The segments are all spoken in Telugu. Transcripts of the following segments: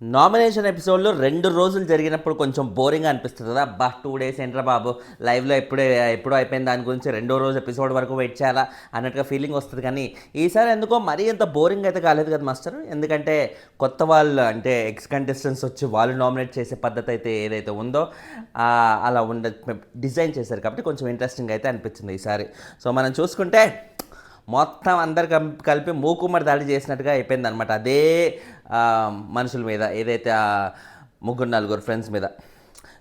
నామినేషన్ ఎపిసోడ్లో 2 రోజులు జరిగినప్పుడు కొంచెం బోరింగ్గా అనిపిస్తుంది కదా. అబ్బా 2 డేస్ ఏంట్రా బాబు, లైవ్లో ఎప్పుడో అయిపోయింది, దాని గురించి రెండో రోజు ఎపిసోడ్ వరకు వెయిట్ చేయాలా అన్నట్టుగా ఫీలింగ్ వస్తుంది. కానీ ఈసారి ఎందుకో మరీ అంత బోరింగ్ అయితే కాలేదు కదా మాస్టర్. ఎందుకంటే కొత్త వాళ్ళు అంటే ఎక్స్ కంటెస్టెంట్స్ వచ్చి వాళ్ళు నామినేట్ చేసే పద్ధతి అయితే ఏదైతే ఉందో అలా డిజైన్ చేశారు కాబట్టి కొంచెం ఇంట్రెస్టింగ్ అయితే అనిపించింది ఈసారి. సో మనం చూసుకుంటే మొత్తం అందరు కలిపి మూకుమ్మడి దాడి చేసినట్టుగా అయిపోయింది అనమాట. అదే మనుషుల మీద, ఏదైతే ముగ్గురు నలుగురు ఫ్రెండ్స్ మీద.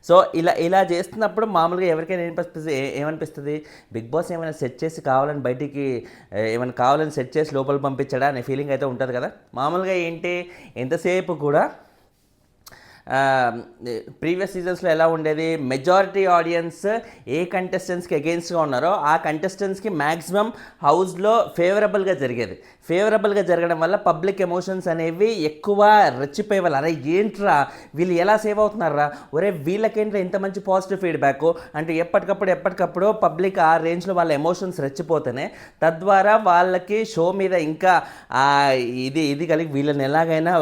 సో ఇలా చేస్తున్నప్పుడు మామూలుగా ఎవరికైనా ఏమనిపిస్తుంది, బిగ్ బాస్ ఏమైనా సెట్ చేసి కావాలని బయటికి ఏమైనా కావాలని సెట్ చేసి లోపల పంపించడా అనే ఫీలింగ్ అయితే ఉంటుంది కదా. మామూలుగా ఏంటి, ఎంతసేపు కూడా ప్రీవియస్ సీజన్స్లో ఎలా ఉండేది, మెజారిటీ ఆడియన్స్ ఏ కంటెస్టెంట్స్కి అగెయిన్స్ట్గా ఉన్నారో ఆ కంటెస్టెంట్స్కి మ్యాక్సిమం హౌస్లో ఫేవరబుల్గా జరిగేది. ఫేవరబుల్గా జరగడం వల్ల పబ్లిక్ ఎమోషన్స్ అనేవి ఎక్కువ రెచ్చిపోయే వాళ్ళు. అరే ఏంట్రా వీళ్ళు ఎలా సేవ్ అవుతున్నారా, ఒరే వీళ్ళకేంట్రా ఇంత మంచి పాజిటివ్ ఫీడ్బ్యాక్ అంటే ఎప్పటికప్పుడు పబ్లిక్ ఆ రేంజ్లో వాళ్ళ ఎమోషన్స్ రెచ్చిపోతేనే తద్వారా వాళ్ళకి షో మీద ఇంకా ఇది కలిగి వీళ్ళని ఎలాగైనా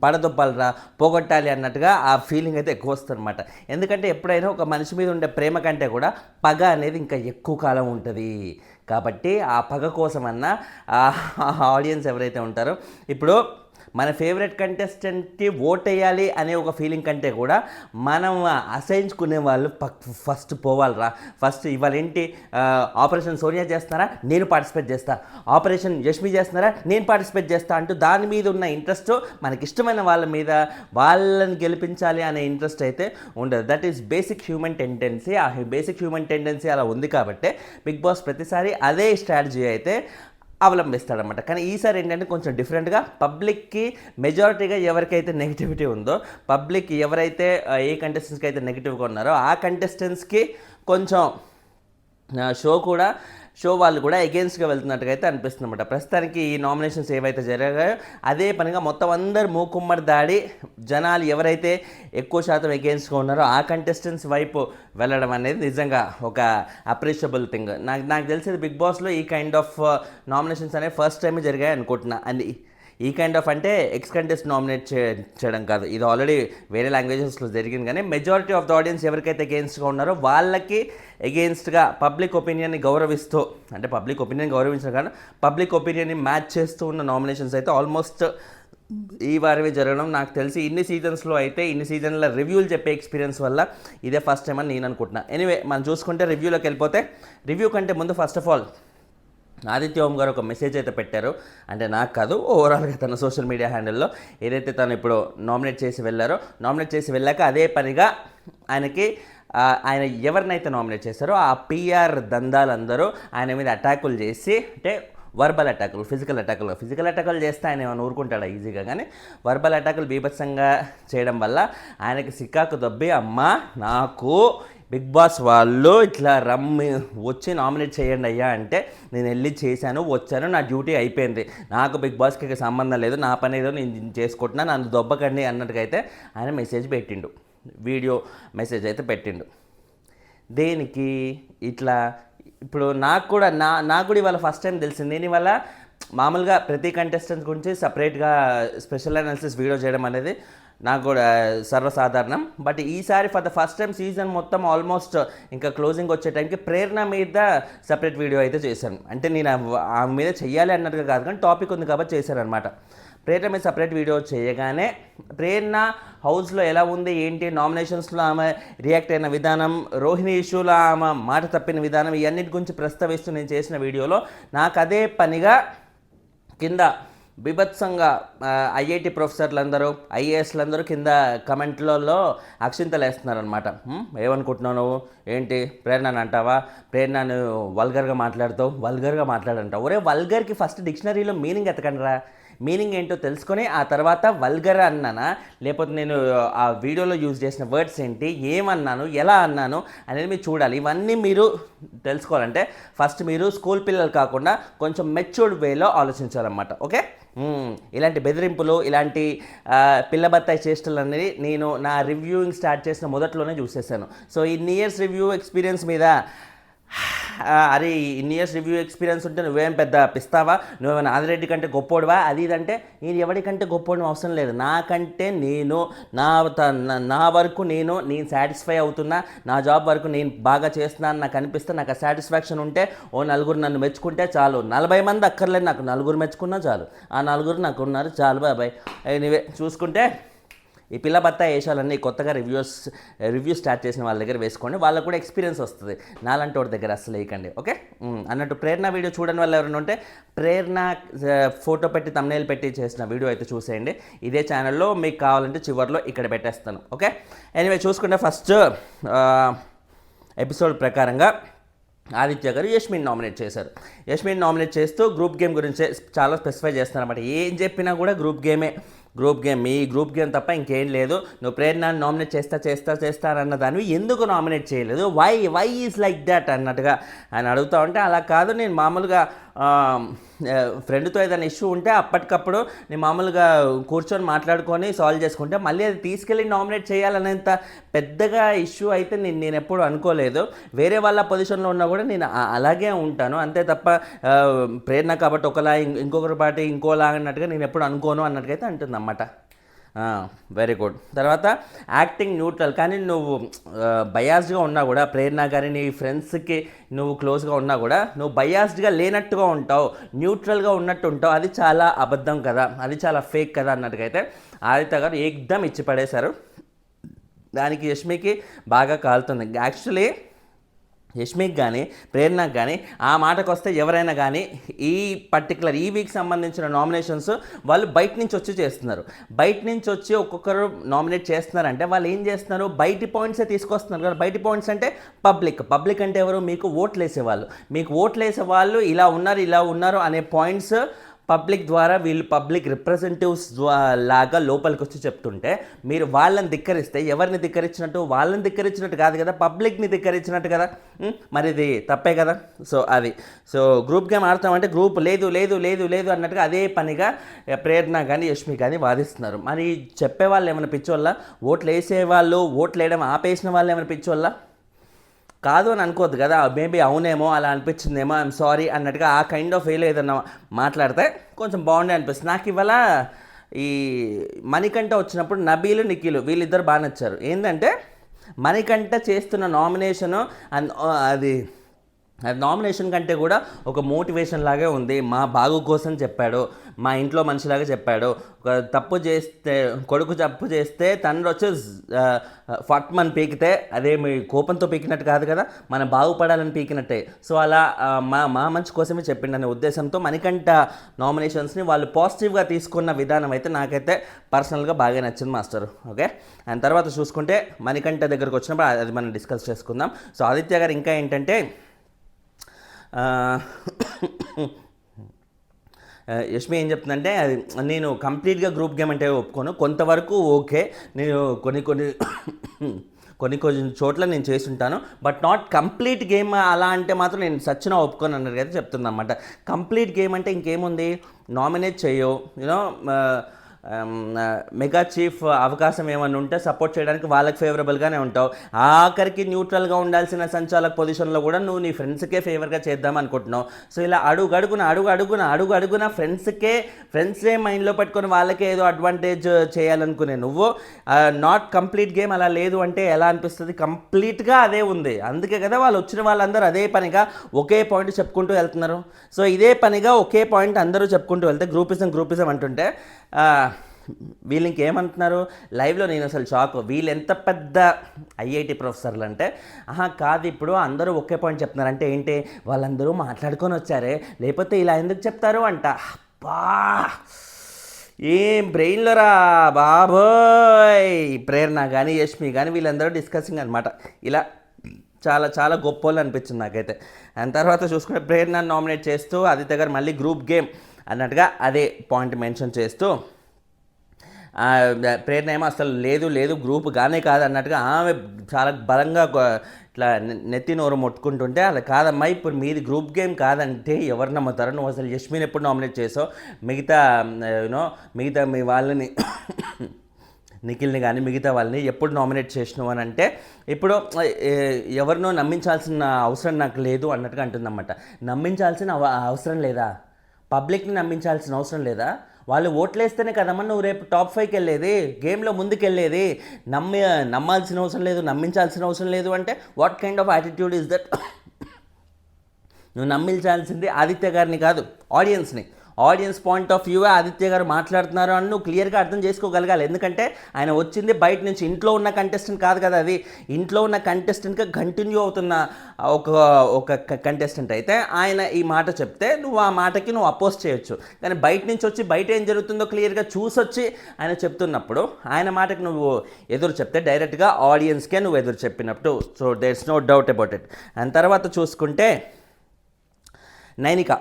పడదొప్పాలరా, పోగొట్టాలి అన్నట్టుగా ఆ ఫీలింగ్ అయితే ఎక్కువ వస్తుంది అనమాట. ఎందుకంటే ఎప్పుడైనా ఒక మనిషి మీద ఉండే ప్రేమ కంటే కూడా పగ అనేది ఇంకా ఎక్కువ కాలం ఉంటుంది. కాబట్టి ఆ పగ కోసమన్నా ఆడియన్స్ ఎవరైతే ఉంటారో, ఇప్పుడు మన ఫేవరెట్ కంటెస్టెంట్కి ఓట్ వేయాలి అనే ఒక ఫీలింగ్ కంటే కూడా మనం అసహించుకునే వాళ్ళు ఫస్ట్ పోవాలరా. ఫస్ట్ ఇవాళ ఏంటి, ఆపరేషన్ సోనియా చేస్తున్నారా, నేను పార్టిసిపేట్ చేస్తా, ఆపరేషన్ యష్మి చేస్తున్నారా, నేను పార్టిసిపేట్ చేస్తా అంటూ దాని మీద ఉన్న ఇంట్రెస్ట్ మనకిష్టమైన వాళ్ళ మీద వాళ్ళని గెలిపించాలి అనే ఇంట్రెస్ట్ అయితే ఉండదు. That is basic human tendency. ఆ బేసిక్ హ్యూమన్ టెండెన్సీ అలా ఉంది కాబట్టి బిగ్ బాస్ ప్రతిసారి అదే స్ట్రాటజీ అయితే అవలంబిస్తాడనమాట. కానీ ఈసారి ఏంటంటే కొంచెం డిఫరెంట్గా పబ్లిక్కి మెజారిటీగా ఎవరికైతే నెగిటివిటీ ఉందో, పబ్లిక్ ఎవరైతే ఏ కంటెస్టెంట్స్కి అయితే నెగిటివ్గా ఉన్నారో ఆ కంటెస్టెంట్స్కి కొంచెం షో వాళ్ళు కూడా అగెయిన్స్ట్గా వెళ్తున్నట్టుగా అయితే అనిపిస్తుంది అనమాట. ప్రస్తుతానికి ఈ నామినేషన్స్ ఏవైతే జరిగాయో అదే పనిగా మొత్తం అందరు మూకుమ్మడి దాడి, జనాలు ఎవరైతే ఎక్కువ శాతం అగెయిన్స్ట్గా ఉన్నారో ఆ కంటెస్టెంట్స్ వైపు వెళ్ళడం అనేది నిజంగా ఒక అప్రిషియబుల్ థింగ్. నాకు తెలిసేది బిగ్ బాస్లో ఈ కైండ్ ఆఫ్ నామినేషన్స్ అనేవి ఫస్ట్ టైం జరిగాయి అనుకుంటున్నా. అండ్ ఈ కైండ్ ఆఫ్ అంటే ఎక్స్ కంటెస్ట్ నామినేట్ చేయడం కాదు, ఇది ఆల్రెడీ వేరే లాంగ్వేజెస్లో జరిగింది. కానీ మెజారిటీ ఆఫ్ ద ఆడియన్స్ ఎవరికైతే అగెయిన్స్ట్గా ఉన్నారో వాళ్ళకి అగెయిన్స్ట్గా పబ్లిక్ ఒపీనియన్ని గౌరవిస్తూ, అంటే పబ్లిక్ ఒపీనియన్ గౌరవించడం కాదు, పబ్లిక్ ఒపీనియన్ని మ్యాచ్ చేస్తూ ఉన్న నామినేషన్స్ అయితే ఆల్మోస్ట్ ఈ వారమే జరగడం. నాకు తెలిసి ఇన్ని సీజన్స్లో అయితే ఇన్ని సీజన్ల రివ్యూలు చెప్పే ఎక్స్పీరియన్స్ వల్ల ఇదే ఫస్ట్ టైం అని నేను అనుకుంటున్నా. ఎనీవే మనం చూసుకుంటే రివ్యూలోకి వెళ్ళిపోతే, రివ్యూ కంటే ముందు ఫస్ట్ ఆఫ్ ఆల్ ఆదిత్య ఓం గారు ఒక మెసేజ్ అయితే పెట్టారు. అంటే నాకు కాదు, ఓవరాల్గా తన సోషల్ మీడియా హ్యాండిల్లో ఏదైతే తను ఇప్పుడు నామినేట్ చేసి వెళ్ళాక అదే పనిగా ఆయన ఎవరినైతే నామినేట్ చేశారో ఆ పిఆర్ దందాలందరూ ఆయన మీద అటాకులు చేసి, అంటే వర్బల్ అటాకులు, ఫిజికల్ అటాకులు చేస్తే ఆయన ఏమైనా ఊరుకుంటాడా ఈజీగా, కానీ వర్బల్ అటాకులు బీభత్సంగా చేయడం వల్ల ఆయనకి సిక్కాకు దొబ్బి, అమ్మా నాకు బిగ్ బాస్ వాళ్ళు ఇట్లా వచ్చి నామినేట్ చేయండి అయ్యా అంటే నేను వెళ్ళి చేశాను, వచ్చాను, నా డ్యూటీ అయిపోయింది, నాకు బిగ్ బాస్కి సంబంధం లేదు, నా పని ఏదో నేను చేసుకుంటున్నా, నన్ను దొబ్బకండి అన్నట్టుగా అయితే ఆయన మెసేజ్ పెట్టిండు, వీడియో మెసేజ్ అయితే పెట్టిండు. దేనికి ఇట్లా? ఇప్పుడు నాకు కూడా ఇవాళ ఫస్ట్ టైం తెలిసింది. నేను ఇవాళ మామూలుగా ప్రతి కంటెస్టెంట్ గురించి సపరేట్గా స్పెషల్ అనాలిసిస్ వీడియో చేయడం అనేది నాకు కూడా సర్వసాధారణం. బట్ ఈసారి for the first time season మొత్తం ఆల్మోస్ట్ ఇంకా క్లోజింగ్ వచ్చే టైంకి ప్రేరణ మీద సపరేట్ వీడియో అయితే చేశాను. అంటే నేను ఆమె మీద చెయ్యాలి అన్నట్టుగా కాదు, కానీ టాపిక్ ఉంది కాబట్టి చేశాను అనమాట. ప్రేరణ మీద సపరేట్ వీడియో చేయగానే ప్రేరణ హౌస్లో ఎలా ఉంది ఏంటి, నామినేషన్స్లో ఆమె రియాక్ట్ అయిన విధానం, రోహిణి ఇష్యూలో ఆమె మాట తప్పిన విధానం, ఇవన్నిటి గురించి ప్రస్తావిస్తూ నేను చేసిన వీడియోలో నాకు అదే పనిగా కింద బీభత్సంగా ఐఐటి ప్రొఫెసర్లందరూ, ఐఏఎస్లందరూ కింద కమెంట్లలో అక్షింతలు వేస్తున్నారనమాట. ఏమనుకుంటున్నావు నువ్వు, ఏంటి ప్రేరణని అంటావా, ప్రేరణను వల్గర్గా మాట్లాడంటావు. ఒరే వల్గర్కి ఫస్ట్ డిక్షనరీలో మీనింగ్ ఎతకండిరా, మీనింగ్ ఏంటో తెలుసుకొని ఆ తర్వాత వల్గర్ అన్నానా, లేకపోతే నేను ఆ వీడియోలో యూజ్ చేసిన వర్డ్స్ ఏంటి, ఏమన్నాను, ఎలా అన్నాను అనేది మీరు చూడాలి. ఇవన్నీ మీరు తెలుసుకోవాలంటే ఫస్ట్ మీరు స్కూల్ పిల్లలు కాకుండా కొంచెం మెచ్యూర్డ్ వేలో ఆలోచించాలన్నమాట. ఓకే, ఇలాంటి బెదిరింపులు, ఇలాంటి పిల్లబత్తాయి చేష్టలు అనేది నేను నా రివ్యూయింగ్ స్టార్ట్ చేసిన మొదట్లోనే చూసేసాను. సో ఇన్ని ఇయర్స్ రివ్యూ ఎక్స్పీరియన్స్ మీద అరే ఇన్ని ఇయర్స్ రివ్యూ ఎక్స్పీరియన్స్ ఉంటే నువ్వేం పెద్ద పిస్తావా, నువ్వేమైనా ఆదిరెడ్డి కంటే గొప్పోడువా, అది ఇదంటే నేను ఎవరికంటే గొప్పోవడం అవసరం లేదు. నాకంటే నేను నా వరకు నేను సాటిస్ఫై అవుతున్నా, నా జాబ్ వరకు నేను బాగా చేస్తున్నాను నాకు అనిపిస్తే, నాకు ఆ సాటిస్ఫాక్షన్ ఉంటే, ఓ నలుగురు నన్ను మెచ్చుకుంటే చాలు. 40 మంది అక్కర్లేదు నాకు, నలుగురు మెచ్చుకున్నా చాలు. ఆ నలుగురు నాకు ఉన్నారు చాలు బాబాయ్. ఎనీవే చూసుకుంటే ఈ పిల్ల బత్త వేషాలన్నీ కొత్తగా రివ్యూ స్టార్ట్ చేసిన వాళ్ళ దగ్గర వేసుకోండి, వాళ్ళకు కూడా ఎక్స్పీరియన్స్ వస్తుంది. నాలంటి వాడి దగ్గర అసలు వేయకండి. ఓకే అన్నట్టు ప్రేరణ వీడియో చూడని వాళ్ళు ఎవరైనా ఉంటే ప్రేరణ ఫోటో పెట్టి తమ్నైల్ పెట్టి చేసిన వీడియో అయితే చూసేయండి. ఇదే ఛానల్లో మీకు కావాలంటే చివరిలో ఇక్కడ పెట్టేస్తాను. ఓకే ఎనీవే చూసుకుంటే ఫస్ట్ ఎపిసోడ్ ప్రకారంగా ఆదిత్య గారు యష్మిన్ నామినేట్ చేశారు. యష్మిన్ నామినేట్ చేస్తూ గ్రూప్ గేమ్ గురించి చాలా స్పెసిఫై చేస్తారన్నమాట. ఏం చెప్పినా కూడా గ్రూప్ గేమ్ ఈ గ్రూప్ గేమ్ తప్ప ఇంకేం లేదు. నువ్వు ప్రేరణని నామినేట్ చేస్తా అన్న దానివి ఎందుకు నామినేట్ చేయలేదు, వై ఈజ్ లైక్ దాట్ అన్నట్టుగా ఆయన అడుగుతూ ఉంటే, అలా కాదు నేను మామూలుగా ఫ్రెండ్తో ఏదైనా ఇష్యూ ఉంటే అప్పటికప్పుడు నేను మామూలుగా కూర్చొని మాట్లాడుకొని సాల్వ్ చేసుకుంటే, మళ్ళీ అది తీసుకెళ్ళి నామినేట్ చేయాలనేంత పెద్దగా ఇష్యూ అయితే నేను ఎప్పుడు అనుకోలేదు. వేరే వాళ్ళ పొజిషన్లో ఉన్నా కూడా నేను అలాగే ఉంటాను అంతే తప్ప ప్రేరణ కాబట్టి ఒకలా ఇంకొకరి పాటి ఇంకోలా అన్నట్టుగా నేను ఎప్పుడు అనుకోను అన్నట్టుగా అయితే అంటుంది అన్నమాట. Very good. తర్వాత యాక్టింగ్ న్యూట్రల్, కానీ నువ్వు బయాస్డ్గా ఉన్నా కూడా ప్రేరణ కానీ నీ ఫ్రెండ్స్కి నువ్వు క్లోజ్గా ఉన్నా కూడా నువ్వు బయాస్డ్గా లేనట్టుగా ఉంటావు, న్యూట్రల్గా ఉన్నట్టు ఉంటావు. అది చాలా అబద్ధం కదా, అది చాలా ఫేక్ కదా అన్నట్టుగా అయితే ఆదిత్య గారు ఏకదం ఇచ్చి పడేశారు. దానికి యష్మికి బాగా కాలుతుంది. యాక్చువల్లీ యష్మికి కానీ ప్రేరణకు కానీ ఆ మాటకు వస్తే ఎవరైనా కానీ ఈ పర్టికులర్ ఈ వీక్ సంబంధించిన నామినేషన్స్ వాళ్ళు బయట నుంచి వచ్చి చేస్తున్నారు. బయట నుంచి వచ్చి ఒక్కొక్కరు నామినేట్ చేస్తున్నారంటే వాళ్ళు ఏం చేస్తున్నారు, బయటి పాయింట్సే తీసుకొస్తున్నారు కదా. బయటి పాయింట్స్ అంటే పబ్లిక్ అంటే ఎవరు, మీకు ఓట్లు వేసేవాళ్ళు ఇలా ఉన్నారు అనే పాయింట్స్ పబ్లిక్ ద్వారా వీళ్ళు పబ్లిక్ రిప్రజెంటేటివ్స్ లాగా లోపలికి వచ్చి చెప్తుంటే మీరు వాళ్ళని ధిక్కరిస్తే ఎవరిని ధిక్కరించినట్టు, వాళ్ళని ధిక్కరించినట్టు కాదు కదా, పబ్లిక్ని ధిక్కరించినట్టు కదా. మరి ఇది తప్పే కదా. సో గ్రూప్ గేమ్ ఆడతామంటే గ్రూప్ లేదు అన్నట్టుగా అదే పనిగా ప్రేరణ కానీ యష్మి కానీ వాదిస్తున్నారు. మరి చెప్పేవాళ్ళు ఏమైనా పిచ్చోళ్ళ, ఓట్లు వేసేవాళ్ళు ఓట్లు వేయడం ఆపేసిన వాళ్ళు ఏమైనా పిచ్చోళ్ళ కాదు అని అనుకోవద్దు కదా. మేబీ అవునేమో అలా అనిపించిందేమో, ఐఎమ్ సారీ అన్నట్టుగా ఆ కైండ్ ఆఫ్ వేలో ఏదన్నా మాట్లాడితే కొంచెం బాగుండే అనిపిస్తుంది. నాకు ఇవాళ ఈ మణికంఠ వచ్చినప్పుడు నబీలు నిఖిలు వీళ్ళిద్దరు బాగా నచ్చారు. ఏంటంటే మణికంఠ చేస్తున్న నామినేషను అది నామినేషన్ కంటే కూడా ఒక మోటివేషన్ లాగే ఉంది. మా బాగు కోసం చెప్పాడు, మా ఇంట్లో మనిషిలాగా చెప్పాడు. ఒక కొడుకు తప్పు చేస్తే తండ్రి వచ్చి ఫట్మని పీకితే అదే మీ కోపంతో పీకినట్టు కాదు కదా, మనం బాగుపడాలని పీకినట్టే. సో అలా మా మంచి కోసమే చెప్పిండనే ఉద్దేశంతో మణికంఠ నామినేషన్స్ని వాళ్ళు పాజిటివ్గా తీసుకున్న విధానం అయితే నాకైతే పర్సనల్గా బాగా నచ్చింది మాస్టర్. ఓకే అండ్ తర్వాత చూసుకుంటే మణికంఠ దగ్గరకు వచ్చినప్పుడు అది మనం డిస్కస్ చేసుకుందాం. సో ఆదిత్య గారు ఇంకా ఏంటంటే యష్మి ఏం చెప్తుందంటే, అది నేను కంప్లీట్గా గ్రూప్ గేమ్ అంటే ఒప్పుకోను, కొంతవరకు ఓకే, నేను కొన్ని చోట్ల నేను చేసి ఉంటాను, బట్ నాట్ కంప్లీట్ గేమ్ అలా అంటే మాత్రం నేను సచ్చినా ఒప్పుకోను అన్నది అయితే చెప్తుంది అనమాట. కంప్లీట్ గేమ్ అంటే ఇంకేముంది, నామినేట్ చేయవు, యూనో మెగా చీఫ్ అవకాశం ఏమన్నా ఉంటే సపోర్ట్ చేయడానికి వాళ్ళకి ఫేవరబుల్గానే ఉంటావు. ఆఖరికి న్యూట్రల్గా ఉండాల్సిన సంచాలక పొజిషన్లో కూడా నువ్వు నీ ఫ్రెండ్స్కే ఫేవర్గా చేద్దాం అనుకుంటున్నావు. సో ఇలా అడుగున ఫ్రెండ్సే మైండ్లో పెట్టుకొని వాళ్ళకే ఏదో అడ్వాంటేజ్ చేయాలనుకునే నువ్వు నాట్ కంప్లీట్ గేమ్ అలా లేదు అంటే ఎలా అనిపిస్తుంది, కంప్లీట్గా అదే ఉంది. అందుకే కదా వాళ్ళు వచ్చిన వాళ్ళందరూ అదే పనిగా ఒకే పాయింట్ చెప్పుకుంటూ వెళ్తున్నారు. సో ఇదే పనిగా ఒకే పాయింట్ అందరూ చెప్పుకుంటూ వెళ్తే గ్రూపిజం అంటుంటే వీళ్ళు ఇంకేమంటున్నారు లైవ్లో, నేను అసలు షాక్. వీళ్ళు ఎంత పెద్ద ఐఐటి ప్రొఫెసర్లు అంటే, కాదు ఇప్పుడు అందరూ ఒకే పాయింట్ చెప్తున్నారు అంటే ఏంటి, వాళ్ళందరూ మాట్లాడుకొని వచ్చారే, లేకపోతే ఇలా ఎందుకు చెప్తారు అంట. అబ్బా ఏం బ్రెయిన్లో రా బాబోయ్. ప్రేరణ కానీ యష్మి కానీ వీళ్ళందరూ డిస్కసింగ్ అనమాట. ఇలా చాలా చాలా గొప్ప వాళ్ళు అనిపించింది నాకైతే. అండ్ తర్వాత చూసుకుంటే ప్రేరణ నామినేట్ చేస్తూ ఆదిత్య గారు మళ్ళీ గ్రూప్ గేమ్ అన్నట్టుగా అదే పాయింట్ మెన్షన్ చేస్తూ, ప్రేరణ ఏమో అసలు లేదు గ్రూప్ గానే కాదు అన్నట్టుగా ఆమె చాలా బలంగా ఇట్లా నెత్తి నోరు మొట్టుకుంటుంటే, అలా కాదమ్మా ఇప్పుడు మీది గ్రూప్ గేమ్ కాదంటే ఎవరు నమ్ముతారో, నువ్వు అసలు యష్మిని ఎప్పుడు నామినేట్ చేసావు, మిగతా మీ వాళ్ళని నిఖిల్ని కానీ మిగతా వాళ్ళని ఎప్పుడు నామినేట్ చేసినావు అని అంటే ఇప్పుడు ఎవరినో నమ్మించాల్సిన అవసరం నాకు లేదు అన్నట్టుగా అంటుందన్నమాట. నమ్మించాల్సిన అవసరం లేదా? పబ్లిక్ని నమ్మించాల్సిన అవసరం లేదా? వాళ్ళు ఓట్లేస్తేనే కదమ్మా నువ్వు రేపు టాప్ 5కి వెళ్ళేది, గేమ్లో ముందుకెళ్ళేది. నమ్మాల్సిన అవసరం లేదు, నమ్మించాల్సిన అవసరం లేదు అంటే what kind of attitude is that? నువ్వు నమ్మించాల్సింది ఆదిత్య గారిని కాదు, ఆడియన్స్ని. Audience point of view Aditya గారు మాట్లాడుతున్నారు అని నువ్వు క్లియర్గా అర్థం చేసుకోగలగాలి. ఎందుకంటే ఆయన వచ్చింది బయట నుంచి, ఇంట్లో ఉన్న కంటెస్టెంట్ కాదు కదా అది. ఇంట్లో ఉన్న కంటెస్టెంట్గా కంటిన్యూ అవుతున్న ఒక కంటెస్టెంట్ అయితే ఆయన ఈ మాట చెప్తే నువ్వు ఆ మాటకి నువ్వు అపోజ్ చేయొచ్చు. కానీ బయట నుంచి వచ్చి బయట ఏం జరుగుతుందో క్లియర్గా చూసొచ్చి ఆయన చెప్తున్నప్పుడు ఆయన మాటకి నువ్వు ఎదురు చెప్తే డైరెక్ట్గా ఆడియన్స్కే నువ్వు ఎదురు చెప్పినప్పుడు. So there is no doubt about it. And తర్వాత చూసుకుంటే నైనిక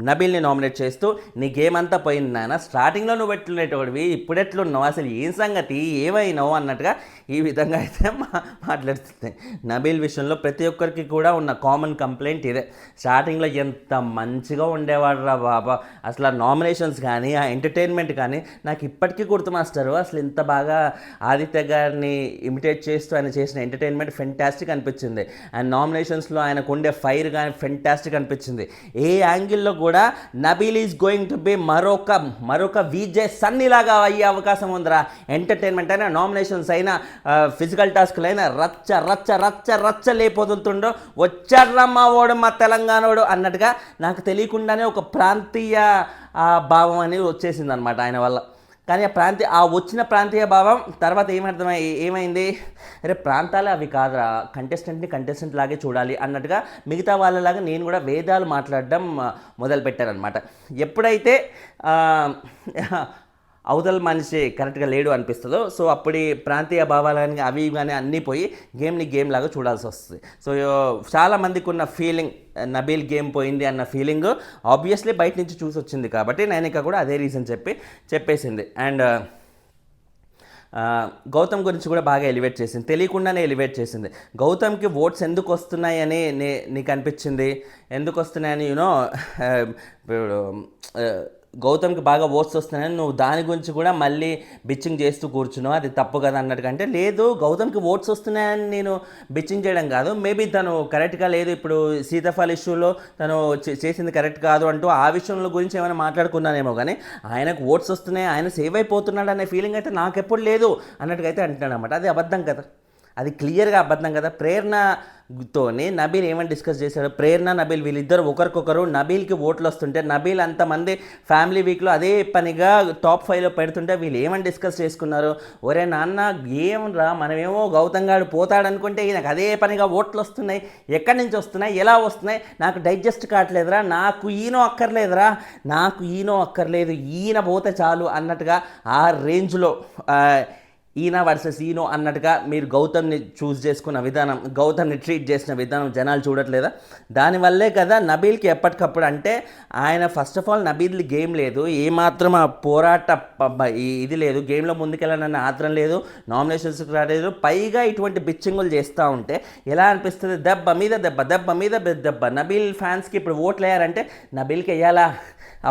నబీల్ని నామినేట్ చేస్తూ నీ గేమ్ అంతా పోయింది నాన్న, స్టార్టింగ్లో నువ్వు ఎట్లుండేటోడివి, ఇప్పుడు ఎట్లున్నావు, అసలు ఏం సంగతి, ఏమైనావు అన్నట్టుగా ఈ విధంగా అయితే మాట్లాడుతుంది. నబీల్ విషయంలో ప్రతి ఒక్కరికి కూడా ఉన్న కామన్ కంప్లైంట్ ఇదే. స్టార్టింగ్లో ఎంత మంచిగా ఉండేవాడు రా బాబా, అసలు ఆ నామినేషన్స్ కానీ ఆ ఎంటర్టైన్మెంట్ కానీ నాకు ఇప్పటికీ గుర్తు మాస్టరు. అసలు ఇంత బాగా ఆదిత్య గారిని ఇమిటేట్ చేస్తూ ఆయన చేసిన ఎంటర్టైన్మెంట్ ఫెంటాస్టిక్ అనిపించింది. అండ్ నామినేషన్స్లో ఆయనకు ఉండే ఫైర్ కానీ ఫెంటాస్టిక్ అనిపించింది. ఏ యాంగిల్లో కూడా Nabeel is going to be మరొక విజయ్ సన్నీ లాగా అయ్యే అవకాశం ఉందిరా. ఎంటర్టైన్మెంట్ అయినా, నామినేషన్స్ అయినా, ఫిజికల్ టాస్క్లు అయినా రచ్చ రచ్చ రచ్చ రచ్చ లేకపోతుండో వచ్చాడ్రమ్మా వాడు మా తెలంగాణోడు అన్నట్టుగా నాకు తెలియకుండానే ఒక ప్రాంతీయ భావం అనేది వచ్చేసింది అనమాట ఆయన వల్ల. కానీ ఆ వచ్చిన ప్రాంతీయ భావం తర్వాత ఏమైంది, అరే ప్రాంతాలే అవి కాదురా, కంటెస్టెంట్ లాగే చూడాలి అన్నట్టుగా మిగతా వాళ్ళలాగా నేను కూడా వేదాలు మాట్లాడడం మొదలుపెట్టారనమాట. ఎప్పుడైతే అవతల మనిషి కరెక్ట్గా లేడు అనిపిస్తుందో సో అప్పుడు ప్రాంతీయ భావాలని అవి కానీ అన్నీ పోయి గేమ్ లాగా చూడాల్సి వస్తుంది. సో చాలామందికి ఉన్న ఫీలింగ్ నబీల్ గేమ్ పోయింది అన్న ఫీలింగ్ ఆబ్వియస్లీ బయట నుంచి చూసి వచ్చింది కాబట్టి నైనిక కూడా అదే రీజన్ చెప్పేసింది. అండ్ గౌతమ్ గురించి కూడా బాగా ఎలివేట్ చేసింది, తెలియకుండానే ఎలివేట్ చేసింది. గౌతమ్కి ఓట్స్ ఎందుకు వస్తున్నాయి అని నీకు అనిపించింది, ఎందుకు వస్తున్నాయని గౌతమ్కి బాగా ఓట్స్ వస్తున్నాయని నువ్వు దాని గురించి కూడా మళ్ళీ బిచ్చింగ్ చేస్తూ కూర్చున్నావు, అది తప్పు కదా అన్నట్టుకంటే లేదు, గౌతమ్కి ఓట్స్ వస్తున్నాయని నేను బిచ్చింగ్ చేయడం కాదు, మేబీ తను కరెక్ట్గా లేదు, ఇప్పుడు సీతాఫల్ ఇష్యూలో తను చేసింది కరెక్ట్ కాదు అంటూ ఆ విషయంలో గురించి ఏమైనా మాట్లాడుకున్నానేమో, కానీ ఆయనకు ఓట్స్ వస్తున్నాయి, ఆయన సేవ్ అయిపోతున్నాడు అనే ఫీలింగ్ అయితే నాకెప్పుడు లేదు అన్నట్టుగా అయితే అంటున్నాడు అనమాట. అది అబద్ధం కదా, అది క్లియర్గా అబద్ధం కదా. ప్రేరణతోని నబీల్ ఏమని డిస్కస్ చేశాడు, ప్రేరణ నబీల్ వీళ్ళిద్దరు ఒకరికొకరు, నబీల్కి ఓట్లు వస్తుంటే నబీల్ అంతమంది ఫ్యామిలీ వీక్లో అదే పనిగా టాప్ 5లో పెడుతుంటే వీళ్ళు ఏమని డిస్కస్ చేసుకున్నారు, ఒరే నాన్న ఏం రా మనమేమో గౌతమ్ గారు పోతాడనుకుంటే ఈయనకు అదే పనిగా ఓట్లు వస్తున్నాయి, ఎక్కడి నుంచి వస్తున్నాయి, ఎలా వస్తున్నాయి, నాకు డైజెస్ట్ కావట్లేదురా, నాకు ఈయనో అక్కర్లేదు, ఈయన పోతే చాలు అన్నట్టుగా ఆ రేంజ్లో ఈయన వర్సెస్ ఈనో అన్నట్టుగా మీరు గౌతమ్ని చూస్ చేసుకున్న విధానం, గౌతమ్ని ట్రీట్ చేసిన విధానం జనాలు చూడట్లేదా? దానివల్లే కదా నబీల్కి ఎప్పటికప్పుడు అంటే ఆయన first of all Nabeel game లేదు, ఏమాత్రం ఆ పోరాట ఇది లేదు, గేమ్లో ముందుకెళ్ళాలన్న ఆత్రం లేదు, నామినేషన్స్కి రాలేదు, పైగా ఇటువంటి బిచ్చింగులు చేస్తూ ఉంటే ఎలా అనిపిస్తుంది, దెబ్బ మీద దెబ్బ. నబీల్ ఫ్యాన్స్కి ఇప్పుడు ఓట్లు వేయాలంటే నబీల్కి వేయాలా,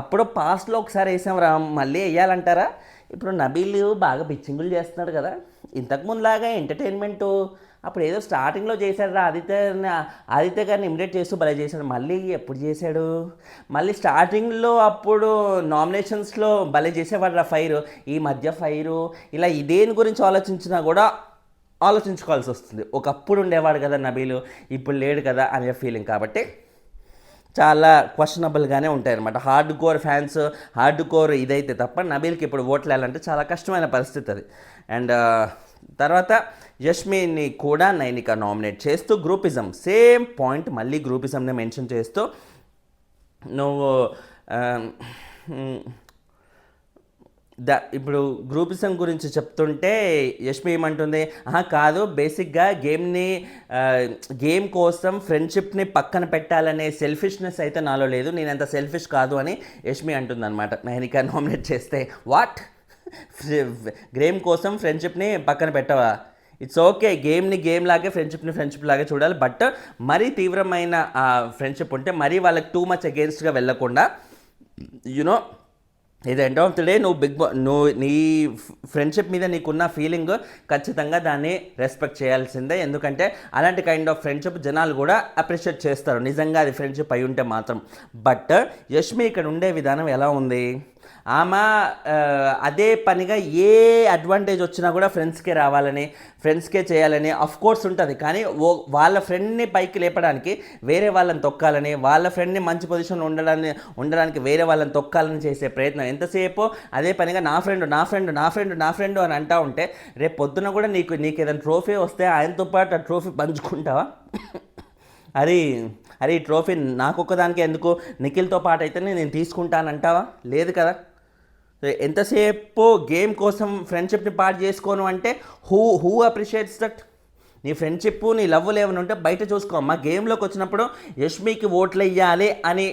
అప్పుడు పాస్ట్లో ఒకసారి వేసాం రా మళ్ళీ వేయాలంటారా? ఇప్పుడు నబీల్ బాగా బిచ్చింగులు చేస్తున్నాడు కదా, ఇంతకుముందులాగా ఎంటర్టైన్మెంటు అప్పుడు ఏదో స్టార్టింగ్లో చేశాడు రా ఆదిత్య గారిని ఇమిటేట్ చేస్తూ భలే చేశాడు, మళ్ళీ ఎప్పుడు చేశాడు, మళ్ళీ స్టార్టింగ్లో అప్పుడు నామినేషన్స్లో భలే చేసేవాడు రా ఫైర్, ఈ మధ్య ఫైరు ఇలా ఇదేని గురించి ఆలోచించినా కూడా ఆలోచించుకోవాల్సి వస్తుంది. ఒకప్పుడు ఉండేవాడు కదా నబీలు, ఇప్పుడు లేడు కదా అనే ఫీలింగ్, కాబట్టి చాలా క్వశ్చనబుల్గానే ఉంటాయి అనమాట. హార్డ్ కోర్ ఇదైతే తప్ప నబీల్కి ఇప్పుడు ఓట్లు వేయాలంటే చాలా కష్టమైన పరిస్థితి అది. అండ్ తర్వాత యష్మిని కూడా నైనిక నామినేట్ చేస్తూ గ్రూపిజం, సేమ్ పాయింట్ మళ్ళీ గ్రూపిజంని మెన్షన్ చేస్తూ నువ్వు ఇప్పుడు గ్రూపిజం గురించి చెప్తుంటే యష్మి ఏమంటుంది, కాదు బేసిక్గా గేమ్ కోసం ఫ్రెండ్షిప్ని పక్కన పెట్టాలనే సెల్ఫిష్నెస్ అయితే నాలో లేదు, నేను అంత సెల్ఫిష్ కాదు అని యష్మి అంటుంది అనమాట నైనిక నామినేట్ చేస్తే. వాట్, గేమ్ కోసం ఫ్రెండ్షిప్ని పక్కన పెట్టవా? ఇట్స్ ఓకే, గేమ్ లాగే ఫ్రెండ్షిప్ లాగే చూడాలి, బట్ మరీ తీవ్రమైన ఫ్రెండ్షిప్ ఉంటే మరీ వాళ్ళకి టూ మచ్ అగేన్స్ట్గా వెళ్ళకుండా ఇది ఎండ్ ఆఫ్ ది డే నువ్వు నీ ఫ్రెండ్షిప్ మీద నీకున్న ఫీలింగ్ ఖచ్చితంగా దాన్ని రెస్పెక్ట్ చేయాల్సిందే. ఎందుకంటే అలాంటి కైండ్ ఆఫ్ ఫ్రెండ్షిప్ జనాలు కూడా అప్రిషియేట్ చేస్తారు నిజంగా అది ఫ్రెండ్షిప్ అయి ఉంటే మాత్రం. బట్ యష్మి ఇక్కడ ఉండే విధానం ఎలా ఉంది, ఆమె అదే పనిగా ఏ అడ్వాంటేజ్ వచ్చినా కూడా ఫ్రెండ్స్కే రావాలని, ఫ్రెండ్స్కే చేయాలని కోర్స్ ఉంటుంది. కానీ వాళ్ళ ఫ్రెండ్ని పైకి లేపడానికి వేరే వాళ్ళని తొక్కాలని, వాళ్ళ ఫ్రెండ్ని మంచి పొజిషన్లో ఉండడానికి వేరే వాళ్ళని తొక్కాలని చేసే ప్రయత్నం. ఎంతసేపు అదే పనిగా నా ఫ్రెండ్ అని అంటూ ఉంటే రేపు పొద్దున కూడా నీకు ఏదైనా ట్రోఫీ వస్తే ఆయనతో పాటు ఆ ట్రోఫీ పంచుకుంటావా? అది ఈ ట్రోఫీ నాకొక్కదానికి ఎందుకు, నిఖిల్తో పాటు అయితేనే నేను తీసుకుంటానంటావా? లేదు కదా. ఎంతసేపు గేమ్ కోసం ఫ్రెండ్షిప్ని పాటు చేసుకోను అంటే హూ అప్రిషియేట్స్ దట్? నీ ఫ్రెండ్షిప్ నీ లవ్లు ఏమైనా ఉంటే బయట చూసుకోమ్మా. గేమ్లోకి వచ్చినప్పుడు యష్మికి ఓట్లు వేయాలి అని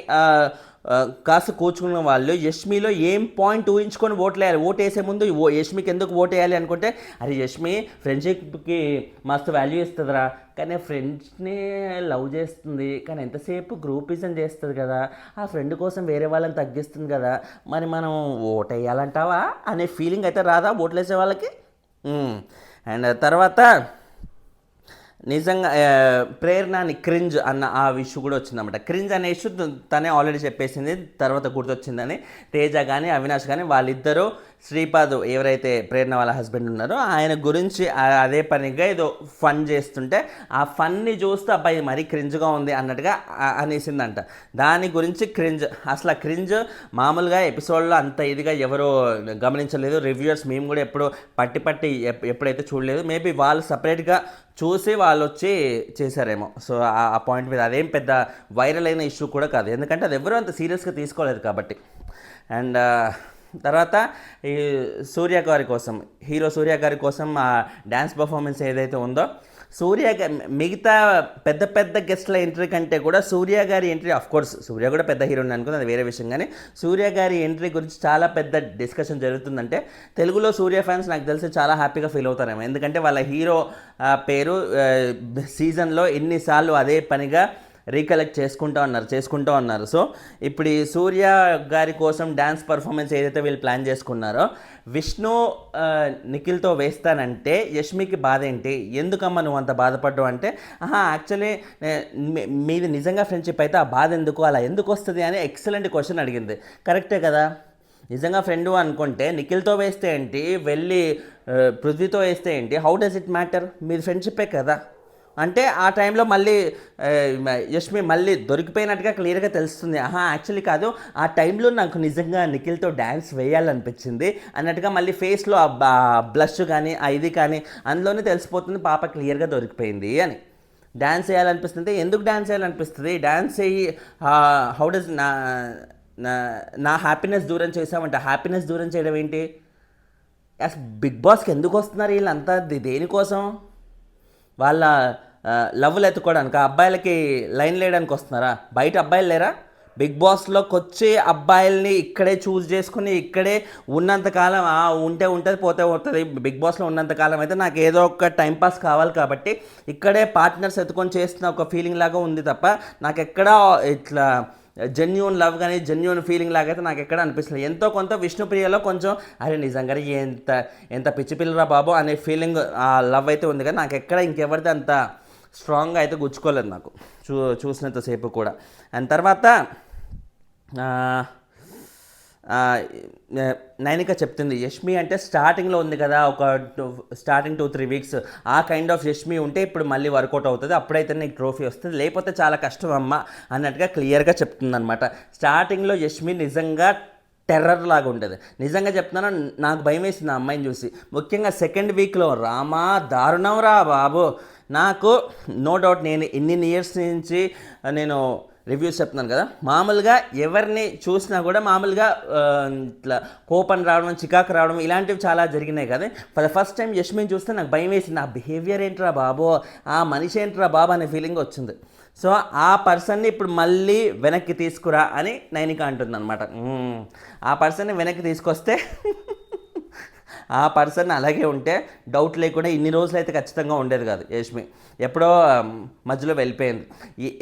కాస్త కూర్చుకున్న వాళ్ళు యష్మిలో ఏం పాయింట్ ఊహించుకొని ఓట్లు వేయాలి. ఓటు వేసే ముందు యష్మికి ఎందుకు ఓటు వేయాలి అనుకుంటే, అది యష్మి ఫ్రెండ్షిప్కి మస్తు వాల్యూ ఇస్తుందిరా, కానీ ఫ్రెండ్స్ని లవ్ చేస్తుంది, కానీ ఎంతసేపు గ్రూపిజం చేస్తుంది కదా, ఆ ఫ్రెండ్ కోసం వేరే వాళ్ళని తగ్గిస్తుంది కదా, మరి మనం ఓటు వేయాలంటావా అనే ఫీలింగ్ అయితే రాదా ఓట్లు వేసే వాళ్ళకి? అండ్ తర్వాత నిజంగా ప్రేరణని క్రింజ్ అన్న ఆ ఇష్యూ కూడా వచ్చిందన్నమాట. క్రింజ్ అనే ఇష్యూ తనే ఆల్రెడీ చెప్పేసింది, తర్వాత గుర్తొచ్చిందని. తేజ కానీ అవినాష్ కానీ వాళ్ళిద్దరూ శ్రీపాద్ ఎవరైతే ప్రేరణ వాళ్ళ హస్బెండ్ ఉన్నారో ఆయన గురించి అదే పనిగా ఏదో ఫన్ చేస్తుంటే ఆ ఫన్ని చూస్తూ అబ్బాయి మరీ క్రింజ్గా ఉంది అన్నట్టుగా అనేసిందంట. దాని గురించి క్రింజ్, అసలు ఆ క్రింజ్ మామూలుగా ఎపిసోడ్లో అంత ఇదిగా ఎవరో గమనించలేదు. రివ్యూయర్స్ మేము కూడా పట్టి ఎప్పుడైతే చూడలేదు. మేబీ వాళ్ళు సపరేట్గా చూసి వాళ్ళు వచ్చి చేశారేమో. సో ఆ పాయింట్ మీద అదేం పెద్ద వైరల్ అయిన ఇష్యూ కూడా కాదు, ఎందుకంటే అది ఎవరూ అంత సీరియస్గా తీసుకోలేదు కాబట్టి. అండ్ తర్వాత ఈ హీరో సూర్య గారి కోసం ఆ డ్యాన్స్ పర్ఫార్మెన్స్ ఏదైతే ఉందో, మిగతా పెద్ద గెస్ట్ల ఎంట్రీ కంటే కూడా సూర్య గారి ఎంట్రీ, కోర్స్ సూర్య కూడా పెద్ద హీరోని అనుకుంది, అది వేరే విషయం. కానీ సూర్య గారి ఎంట్రీ గురించి చాలా పెద్ద డిస్కషన్ జరుగుతుందంటే తెలుగులో సూర్య ఫ్యాన్స్ నాకు తెలిసి చాలా హ్యాపీగా ఫీల్ అవుతారేమో. ఎందుకంటే వాళ్ళ హీరో పేరు సీజన్లో ఎన్నిసార్లు అదే పనిగా రీకలెక్ట్ చేసుకుంటూ ఉన్నారు. సో ఇప్పుడు ఈ సూర్య గారి కోసం డ్యాన్స్ పర్ఫార్మెన్స్ ఏదైతే వీళ్ళు ప్లాన్ చేసుకున్నారో, విష్ణు నిఖిల్తో వేస్తానంటే యష్మికి బాధ ఏంటి, ఎందుకమ్మా నువ్వు అంత బాధపడ్డావు అంటే, యాక్చువల్లీ మీది నిజంగా ఫ్రెండ్షిప్ అయితే ఆ బాధ ఎందుకు, అలా ఎందుకు వస్తుంది అని ఎక్సలెంట్ క్వశ్చన్ అడిగింది. కరెక్టే కదా. నిజంగా ఫ్రెండు అనుకుంటే నిఖిల్తో వేస్తే ఏంటి, వెళ్ళి పృథ్వీతో వేస్తే ఏంటి, హౌ డస్ ఇట్ మ్యాటర్, మీది ఫ్రెండ్షిప్పే కదా. అంటే ఆ టైంలో మళ్ళీ యష్మి మళ్ళీ దొరికిపోయినట్టుగా క్లియర్గా తెలుస్తుంది. యాక్చువల్లీ కాదు, ఆ టైంలో నాకు నిజంగా నిఖిల్తో డ్యాన్స్ వేయాలనిపించింది అన్నట్టుగా మళ్ళీ ఫేస్లో ఆ బ్లష్ కానీ ఆ ఇది కానీ అందులోనే తెలిసిపోతుంది పాప క్లియర్గా దొరికిపోయింది అని. డ్యాన్స్ వేయాలనిపిస్తుంది, ఎందుకు డ్యాన్స్ వేయాలనిపిస్తుంది, డ్యాన్స్ వేయి హౌ డస్ నా హ్యాపీనెస్ దూరం చేసామంటే, హ్యాపీనెస్ దూరం చేయడం ఏంటి, బిగ్ బాస్కి ఎందుకు వస్తున్నారు వీళ్ళంతా, దేనికోసం, వాళ్ళ లవ్లు ఎత్తుకోవడానికి, అబ్బాయిలకి లైన్ లేయడానికి వస్తున్నారా, బయట అబ్బాయిలు లేరా, బిగ్ బాస్లోకి వచ్చి అబ్బాయిల్ని ఇక్కడే చూస్ చేసుకుని ఇక్కడే ఉన్నంతకాలం ఉంటే ఉంటుంది పోతే పోతుంది, బిగ్ బాస్లో ఉన్నంతకాలం అయితే నాకు ఏదో ఒక టైంపాస్ కావాలి కాబట్టి ఇక్కడే పార్ట్నర్స్ ఎత్తుకొని చేస్తున్న ఒక ఫీలింగ్ లాగా ఉంది తప్ప నాకు ఎక్కడా ఇట్లా జెన్యూన్ లవ్ కానీ జెన్యూన్ ఫీలింగ్ లాగా అయితే నాకు ఎక్కడ అనిపిస్తుంది. ఎంతో కొంత విష్ణుప్రియలో కొంచెం అరే నిజంగానే ఎంత పిచ్చి పిల్లరా బాబు అనే ఫీలింగ్ ఆ లవ్ అయితే ఉంది, కానీ నాకు ఎక్కడ ఇంకెవరిది అంత స్ట్రాంగ్గా అయితే గుచ్చుకోలేదు నాకు చూసినంతసేపు కూడా. అండ్ తర్వాత నైనిక చెప్తుంది, యష్మి అంటే స్టార్టింగ్లో ఉంది కదా, ఒక స్టార్టింగ్ 2-3 వీక్స్ ఆ కైండ్ ఆఫ్ యష్మి ఉంటే ఇప్పుడు మళ్ళీ వర్కౌట్ అవుతుంది, అప్పుడైతే నీకు ట్రోఫీ వస్తుంది, లేకపోతే చాలా కష్టం అమ్మ అన్నట్టుగా క్లియర్గా చెప్తుందనమాట. స్టార్టింగ్లో యష్మి నిజంగా టెర్రర్ లాగా ఉంటుంది. నిజంగా చెప్తున్నాను, నాకు భయం వేసింది ఆ అమ్మాయిని చూసి. ముఖ్యంగా సెకండ్ వీక్లో రామా దారుణం రా బాబు. నాకు నో డౌట్, నేను ఇన్ని ఇయర్స్ నుంచి నేను రివ్యూస్ చెప్తున్నాను కదా, మామూలుగా ఎవరిని చూసినా కూడా మామూలుగా ఇట్లా కోపం రావడం, చికాకు రావడం ఇలాంటివి చాలా జరిగినాయి కదా. ఫర్ ద ఫస్ట్ టైం యష్మిని చూస్తే నాకు భయం వేసింది, ఆ బిహేవియర్ ఏంట్రా బాబు, ఆ మనిషి ఏంట్రా బాబు అనే ఫీలింగ్ వచ్చింది. సో ఆ పర్సన్ని ఇప్పుడు మళ్ళీ వెనక్కి తీసుకురా అని నైనిక అంటుంది అనమాట. ఆ పర్సన్ని వెనక్కి తీసుకొస్తే ఆ పర్సన్ అలాగే ఉంటే డౌట్ లేకుండా ఇన్ని రోజులు అయితే ఖచ్చితంగా ఉండేది కాదు యష్మి. ఎప్పుడో మధ్యలో వెళ్ళిపోయింది.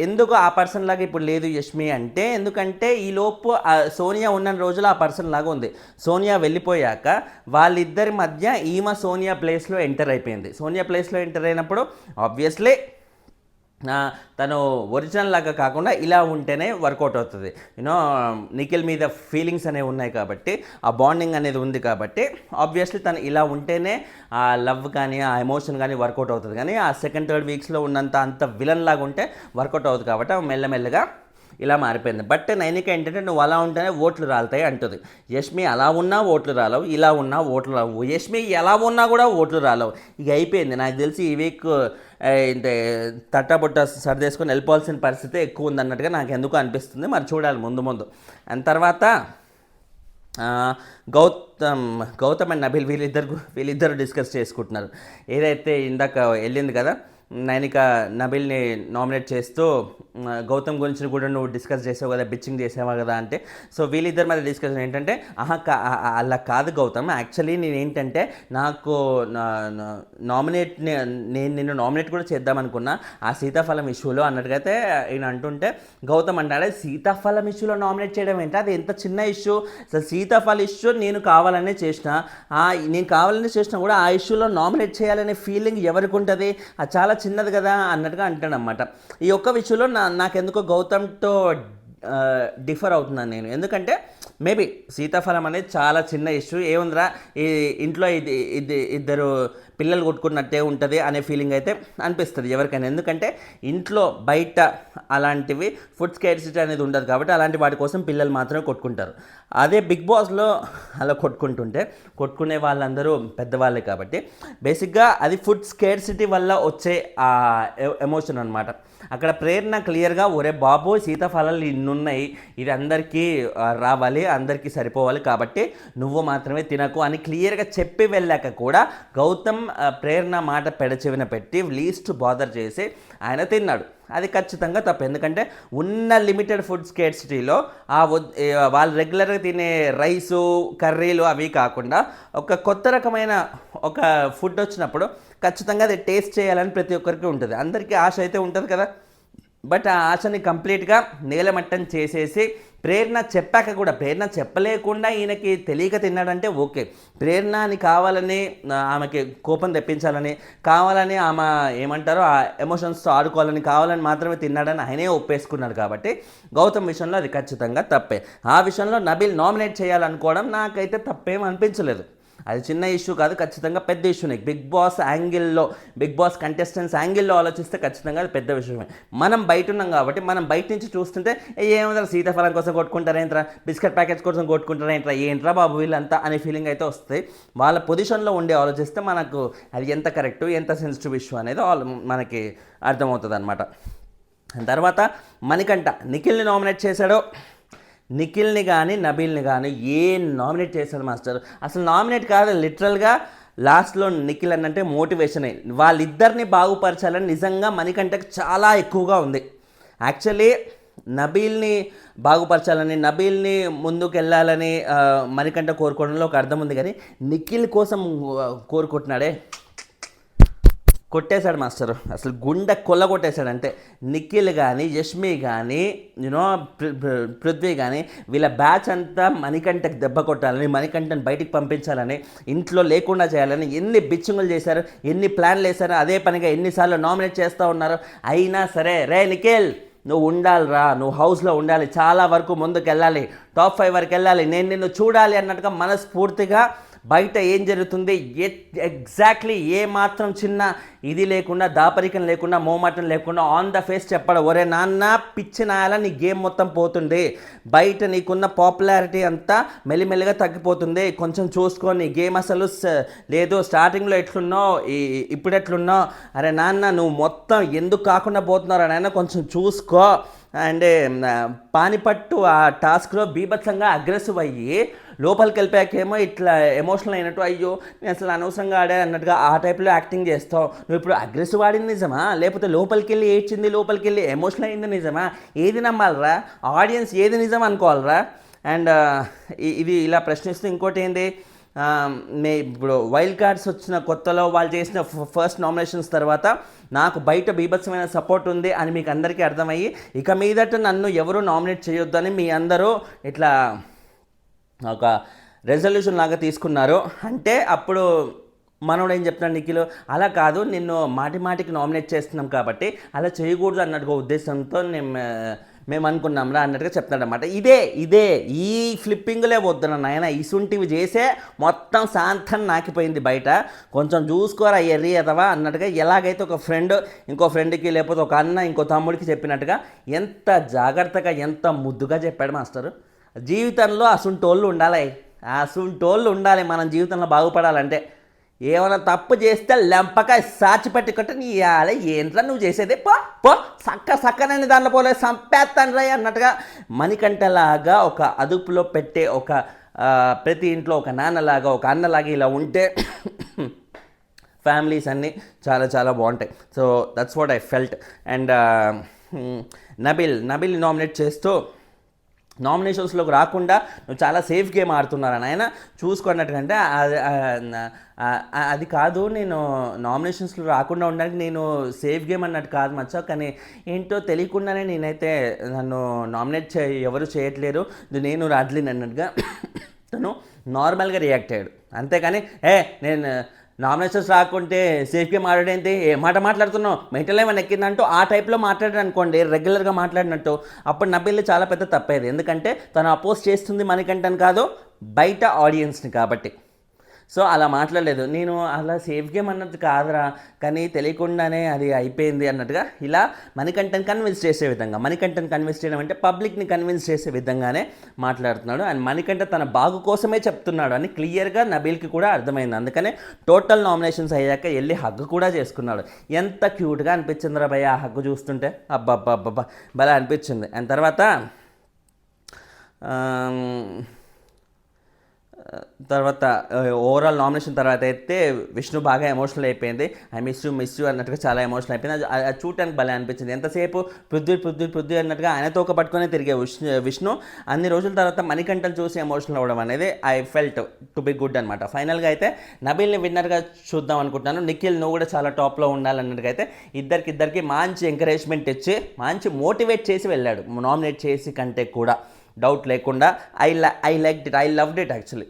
ఎందుకు ఆ పర్సన్ లాగా ఇప్పుడు లేదు యష్మి అంటే, ఎందుకంటే ఈలోపు సోనియా ఉన్న రోజులు ఆ పర్సన్ లాగా ఉంది. సోనియా వెళ్ళిపోయాక వాళ్ళిద్దరి మధ్య ఈమె సోనియా ప్లేస్లో ఎంటర్ అయిపోయింది. సోనియా ప్లేస్లో ఎంటర్ అయినప్పుడు ఆబ్వియస్లీ తను ఒరిజినల్ లాగా కాకుండా ఇలా ఉంటేనే వర్కౌట్ అవుతుంది. యూనో నిఖిల్ మీద ఫీలింగ్స్ అనేవి ఉన్నాయి కాబట్టి, ఆ బాండింగ్ అనేది ఉంది కాబట్టి ఆబ్వియస్లీ తను ఇలా ఉంటేనే ఆ లవ్ కానీ ఆ ఎమోషన్ కానీ వర్కౌట్ అవుతుంది. కానీ ఆ సెకండ్ థర్డ్ వీక్స్లో ఉన్నంత అంత విలన్ లాగా ఉంటే వర్కౌట్ అవుతుంది కాబట్టి మెల్లమెల్లగా ఇలా మారిపోయింది. బట్ నైనిక ఏంటంటే నువ్వు అలా ఉంటేనే ఓట్లు రాలుతాయి అంటుంది. యష్మి అలా ఉన్నా ఓట్లు రాలవు, ఇలా ఉన్నా ఓట్లు రావు. యష్మి ఎలా ఉన్నా కూడా ఓట్లు రాలవు. ఇక అయిపోయింది. నాకు తెలిసి ఈ వీక్ అంటే తట్టాబుట్ట సర్దేసుకొని వెళ్ళిపోవాల్సిన పరిస్థితి ఎక్కువ ఉందన్నట్టుగా నాకు ఎందుకు అనిపిస్తుంది. మరి చూడాలి ముందు ముందు. అండ్ తర్వాత గౌతమ్ అండ్ నబీల్ వీళ్ళిద్దరు డిస్కస్ చేసుకుంటున్నారు. ఏదైతే ఇందాక వెళ్ళింది కదా నైనిక నబీల్ని నామినేట్ చేస్తూ గౌతమ్ గురించి కూడా నువ్వు డిస్కస్ చేసావు కదా, బిచ్చింగ్ చేసావా కదా అంటే, సో వీళ్ళిద్దరి మధ్య డిస్కషన్ ఏంటంటే అలా కాదు గౌతమ్, యాక్చువల్లీ నేను ఏంటంటే నాకు నేను నిన్ను నామినేట్ కూడా చేద్దామనుకున్నా ఆ సీతాఫలం ఇష్యూలో అన్నట్టుగా అయితే ఈయన అంటుంటే, గౌతమ్ అంటాడే సీతాఫలం ఇష్యూలో నామినేట్ చేయడం ఏంటి, అది ఎంత చిన్న ఇష్యూ, అసలు సీతాఫల ఇష్యూ నేను కావాలనే చేసిన, నేను కావాలనే చేసినా కూడా ఆ ఇష్యూలో నామినేట్ చేయాలనే ఫీలింగ్ ఎవరికి ఉంటుంది, అది చాలా చిన్నది కదా అన్నట్టుగా అంటాడనమాట. ఈ ఒక్క విషయంలో నాకెందుకో గౌతమ్తో డిఫర్ అవుతున్నాను నేను. ఎందుకంటే మేబీ సీతాఫలం అనేది చాలా చిన్న ఇష్యూ, ఏముందిరా ఈ ఇంట్లో ఇద్దరు పిల్లలు కొట్టుకున్నట్టే ఉంటుంది అనే ఫీలింగ్ అయితే అనిపిస్తుంది ఎవరికైనా. ఎందుకంటే ఇంట్లో బయట అలాంటివి ఫుడ్ స్కేర్సిటీ అనేది ఉండదు కాబట్టి అలాంటి వాటి కోసం పిల్లలు మాత్రమే కొట్టుకుంటారు. అదే బిగ్ బాస్లో అలా కొట్టుకునే వాళ్ళందరూ పెద్దవాళ్ళే కాబట్టి బేసిక్గా అది ఫుడ్ స్కేర్సిటీ వల్ల వచ్చే ఎమోషన్ అనమాట. అక్కడ ప్రేరణ క్లియర్గా ఒరే బాబు సీతాఫలాలు ఇన్నున్నాయి, ఇది అందరికీ రావాలి, అందరికీ సరిపోవాలి కాబట్టి నువ్వు మాత్రమే తినకు అని క్లియర్గా చెప్పి వెళ్ళాక కూడా గౌతమ్ ప్రేరణ మాట పెడచెవిన పెట్టి లీస్ట్ బాదర్ చేసి ఆయన తిన్నాడు. అది ఖచ్చితంగా తప్పు. ఎందుకంటే ఉన్న లిమిటెడ్ ఫుడ్ స్కేర్సిటీలో వాళ్ళు రెగ్యులర్గా తినే రైసు కర్రీలు అవి కాకుండా ఒక కొత్త రకమైన ఒక ఫుడ్ వచ్చినప్పుడు ఖచ్చితంగా అది టేస్ట్ చేయాలని ప్రతి ఒక్కరికి ఉంటుంది, అందరికీ ఆశ అయితే ఉంటుంది కదా. బట్ ఆ ఆశని కంప్లీట్గా నేలమట్టం చేసేసి ప్రేరణ చెప్పాక కూడా, ప్రేరణ చెప్పలేకుండా ఈయనకి తెలియక తిన్నాడంటే ఓకే, ప్రేరణని కావాలని ఆమెకి కోపం తెప్పించాలని కావాలని ఆమె ఏమంటారో ఆ ఎమోషన్స్తో ఆడుకోవాలని కావాలని మాత్రమే తిన్నాడని ఆయనే ఒప్పేసుకున్నాడు కాబట్టి గౌతమ్ విషయంలో అది ఖచ్చితంగా తప్పే. ఆ విషయంలో నబీల్ నామినేట్ చేయాలనుకోవడం నాకైతే తప్పేం అనిపించలేదు. అది చిన్న ఇష్యూ కాదు, ఖచ్చితంగా పెద్ద ఇష్యూనే. బిగ్ బాస్ కంటెస్టెంట్స్ యాంగిల్లో ఆలోచిస్తే ఖచ్చితంగా అది పెద్ద విషయమే. మనం బయట ఉన్నాం కాబట్టి మనం బయట నుంచి చూస్తుంటే ఏమంటారు సీతాఫలం కోసం కొట్టుకుంటారేంట్రా, బిస్కెట్ ప్యాకెట్స్ కోసం ఏంట్రా బాబు వీళ్ళంతా అనే ఫీలింగ్ అయితే వస్తుంది. వాళ్ళ పొజిషన్లో ఉండి ఆలోచిస్తే మనకు అది ఎంత కరెక్టు ఎంత సెన్సిటివ్ ఇష్యూ అనేది మనకి అర్థమవుతుంది అనమాట. తర్వాత మణికంఠ నిఖిల్ని నామినేట్ చేశాడో, నిఖిల్ని కానీ నబీల్ని కానీ ఏం నామినేట్ చేశాడు మాస్టర్, అసలు నామినేట్ కాదు, లిటరల్గా లాస్ట్లో నిఖిల్ అన్నంటే మోటివేషనే. వాళ్ళిద్దరిని బాగుపరచాలని నిజంగా మణికంఠకి చాలా ఎక్కువగా ఉంది. యాక్చువల్లీ నబీల్ని బాగుపరచాలని, నబీల్ని ముందుకు వెళ్ళాలని మణికంఠ కోరుకోవడంలో ఒక అర్థం ఉంది, కానీ నిఖిల్ కోసం కోరుకుంటున్నాడే, కొట్టేశాడు మాస్టర్, అసలు గుండె కొట్టేశాడు. అంటే నిఖిల్ కానీ యష్మి కానీ పృథ్వీ కానీ వీళ్ళ బ్యాచ్ అంతా మణికంఠకి దెబ్బ కొట్టాలని, మణికంఠని బయటికి పంపించాలని, ఇంట్లో లేకుండా చేయాలని ఎన్ని బిచ్చింగులు చేశారు, ఎన్ని ప్లాన్లు వేశారు, అదే పనిగా ఎన్నిసార్లు నామినేట్ చేస్తూ ఉన్నారు. అయినా సరే రే నిఖిల్ నువ్వు ఉండాలిరా, నువ్వు హౌస్లో ఉండాలి, చాలా వరకు ముందుకు వెళ్ళాలి, టాప్ 5 వరకు వెళ్ళాలి, నేను నిన్ను చూడాలి అన్నట్టుగా మనస్ఫూర్తిగా బయట ఏం జరుగుతుంది ఎగ్జాక్ట్లీ ఏ మాత్రం చిన్న ఇది లేకుండా, దాపరికం లేకుండా, మోమాటం లేకుండా ఆన్ ద ఫేస్ చెప్పడం, ఒరే నాన్న పిచ్చి నాయాల నీ గేమ్ మొత్తం పోతుంది, బయట నీకున్న పాపులారిటీ అంతా మెల్లిమెల్లిగా తగ్గిపోతుంది, కొంచెం చూసుకో, నీ గేమ్ అసలు లేదు, స్టార్టింగ్లో ఎట్లున్నావు ఇప్పుడు ఎట్లున్నావు, అరే నాన్న నువ్వు మొత్తం ఎందుకు కాకుండా పోతున్నావు నాయన కొంచెం చూసుకో. అండ్ పానిపట్టు ఆ టాస్క్లో బీభత్సంగా అగ్రెసివ్ అయ్యి లోపలికి వెళ్ళిపోయాకేమో ఇట్లా ఎమోషనల్ అయినట్టు, అయ్యో నేను అసలు అనవసరంగా ఆడా అన్నట్టుగా ఆ టైప్లో యాక్టింగ్ చేస్తావు. నువ్వు ఇప్పుడు అగ్రెసివ్ ఆడింది నిజమా, లేకపోతే లోపలికి వెళ్ళి ఏడ్చింది, లోపలికి వెళ్ళి ఎమోషనల్ అయింది నిజమా, ఏది నమ్మాలరా, ఆడియన్స్ ఏది నిజం అనుకోవాలరా. అండ్ ఇది ఇలా ప్రశ్నిస్తూ ఇంకోటి ఏంది, ఇప్పుడు వైల్డ్ కార్డ్స్ వచ్చిన కొత్తలో వాళ్ళు చేసిన ఫస్ట్ నామినేషన్స్ తర్వాత నాకు బయట బీభత్సమైన సపోర్ట్ ఉంది అని మీకు అందరికీ అర్థమయ్యి ఇక మీదట నన్ను ఎవరు నామినేట్ చేయొద్దని మీ అందరూ ఇట్లా ఒక రెజల్యూషన్ లాగా తీసుకున్నారు. అంటే అప్పుడు మనోడు ఏం చెప్తున్నాడు నిఖిల్, అలా కాదు నిన్ను మాటి మాటికి నామినేట్ చేస్తున్నాం కాబట్టి అలా చేయకూడదు అన్నట్టుగా ఉద్దేశంతో మేము అనుకున్నాంరా అన్నట్టుగా చెప్తాడనమాట. ఇదే ఈ ఫ్లిప్పింగ్లే వద్దున నాయన, ఇసుంటివి చేసే మొత్తం శాంతం నాకిపోయింది బయట, కొంచెం చూసుకోరా ఎర్రి అథవా అన్నట్టుగా ఎలాగైతే ఒక ఫ్రెండ్ ఇంకో ఫ్రెండ్కి లేకపోతే ఒక అన్న ఇంకో తమ్ముడికి చెప్పినట్టుగా ఎంత జాగ్రత్తగా ఎంత ముద్దుగా చెప్పాడు మాస్టరు. జీవితంలో అసుంటోళ్ళు ఉండాలి మనం జీవితంలో బాగుపడాలంటే. ఏమైనా తప్పు చేస్తే లెంపకాయ సాచి పెట్టుకుంటే నీ ఏంట్రా నువ్వు చేసేది పో సక్కనని దాంట్లో పోలే సంపేస్తాను రా అన్నట్టుగా మణికంఠలాగా ఒక అదుపులో పెట్టే ఒక ప్రతి ఇంట్లో ఒక నాన్నలాగా ఒక అన్నలాగా ఇలా ఉంటే ఫ్యామిలీస్ అన్నీ చాలా చాలా బాగుంటాయి. So that's what I felt. And Nabeel nominate చేస్తూ నామినేషన్స్లోకి రాకుండా నువ్వు చాలా సేఫ్ గేమ్ ఆడుతున్నారని ఆయన చూసుకున్నట్టుకంటే అది కాదు, నేను నామినేషన్స్లో రాకుండా ఉండడానికి నేను సేఫ్ గేమ్ అన్నట్టు కాదు మచ్చా, కానీ ఏంటో తెలియకుండానే నేనైతే నన్ను నామినేట్ ఎవరు చేయట్లేరు, నేను రాడ్లిన్ అన్నట్టుగా తను నార్మల్గా రియాక్ట్ అయ్యాడు. అంతేకాని నేను నామినేషన్స్ రాకుంటే సేఫ్ గేమ్ ఆడేంటి, ఏ మాట మాట్లాడుతున్నావు, మెంటల్ ఏమైనా ఎక్కిందంటూ ఆ టైప్లో మాట్లాడాడు అనుకోండి, రెగ్యులర్గా మాట్లాడినట్టు, అప్పుడు నబిల్ చాలా పెద్ద తప్పేది. ఎందుకంటే తను అపోజ్ చేస్తుంది మణికంఠన్ కాదు బయట ఆడియన్స్ని కాబట్టి. సో అలా మాట్లాడలేదు. నేను అలా సేఫ్ గేమ్ అన్నది కాదురా, కానీ తెలియకుండానే అది అయిపోయింది అన్నట్టుగా ఇలా మణికంఠన్ కన్విన్స్ చేసే విధంగా, మణికంఠన్ కన్విన్స్ చేయడం అంటే పబ్లిక్ని కన్విన్స్ చేసే విధంగానే మాట్లాడుతున్నాడు. అండ్ మణికంఠ తన బాగు కోసమే చెప్తున్నాడు అని క్లియర్గా నబీల్కి కూడా అర్థమైంది. అందుకనే టోటల్ నామినేషన్స్ అయ్యాక వెళ్ళి హగ్ కూడా చేసుకున్నాడు. ఎంత క్యూట్గా అనిపించిందిరా భయ్య ఆ హగ్ చూస్తుంటే, అబ్బబ్బబ్బబ్బా భలే అనిపించింది. అండ్ తర్వాత ఓవరాల్ నామినేషన్ తర్వాత అయితే విష్ణు బాగా ఎమోషనల్ అయిపోయింది. ఐ మిస్ యూ అన్నట్టుగా చాలా ఎమోషనల్ అయిపోయింది. అది చూడటానికి భలే అనిపించింది. ఎంతసేపు పృథ్వీ అన్నట్టుగా ఆయనతో ఒక పట్టుకొని తిరిగే విష్ణు అన్ని రోజుల తర్వాత మణికంఠను చూసి ఎమోషనల్ అవ్వడం అనేది I felt to be good అనమాట. ఫైనల్గా అయితే నబీల్ని విన్నర్గా చూద్దాం అనుకుంటున్నాను. నిఖిల్ నువ్వు కూడా చాలా టాప్లో ఉండాలన్నట్టుగా అయితే ఇద్దరికి మంచి ఎంకరేజ్మెంట్ ఇచ్చి మంచి మోటివేట్ చేసి వెళ్ళాడు, నామినేట్ చేసి కంటే కూడా డౌట్ లేకుండా. I like it, I loved it actually.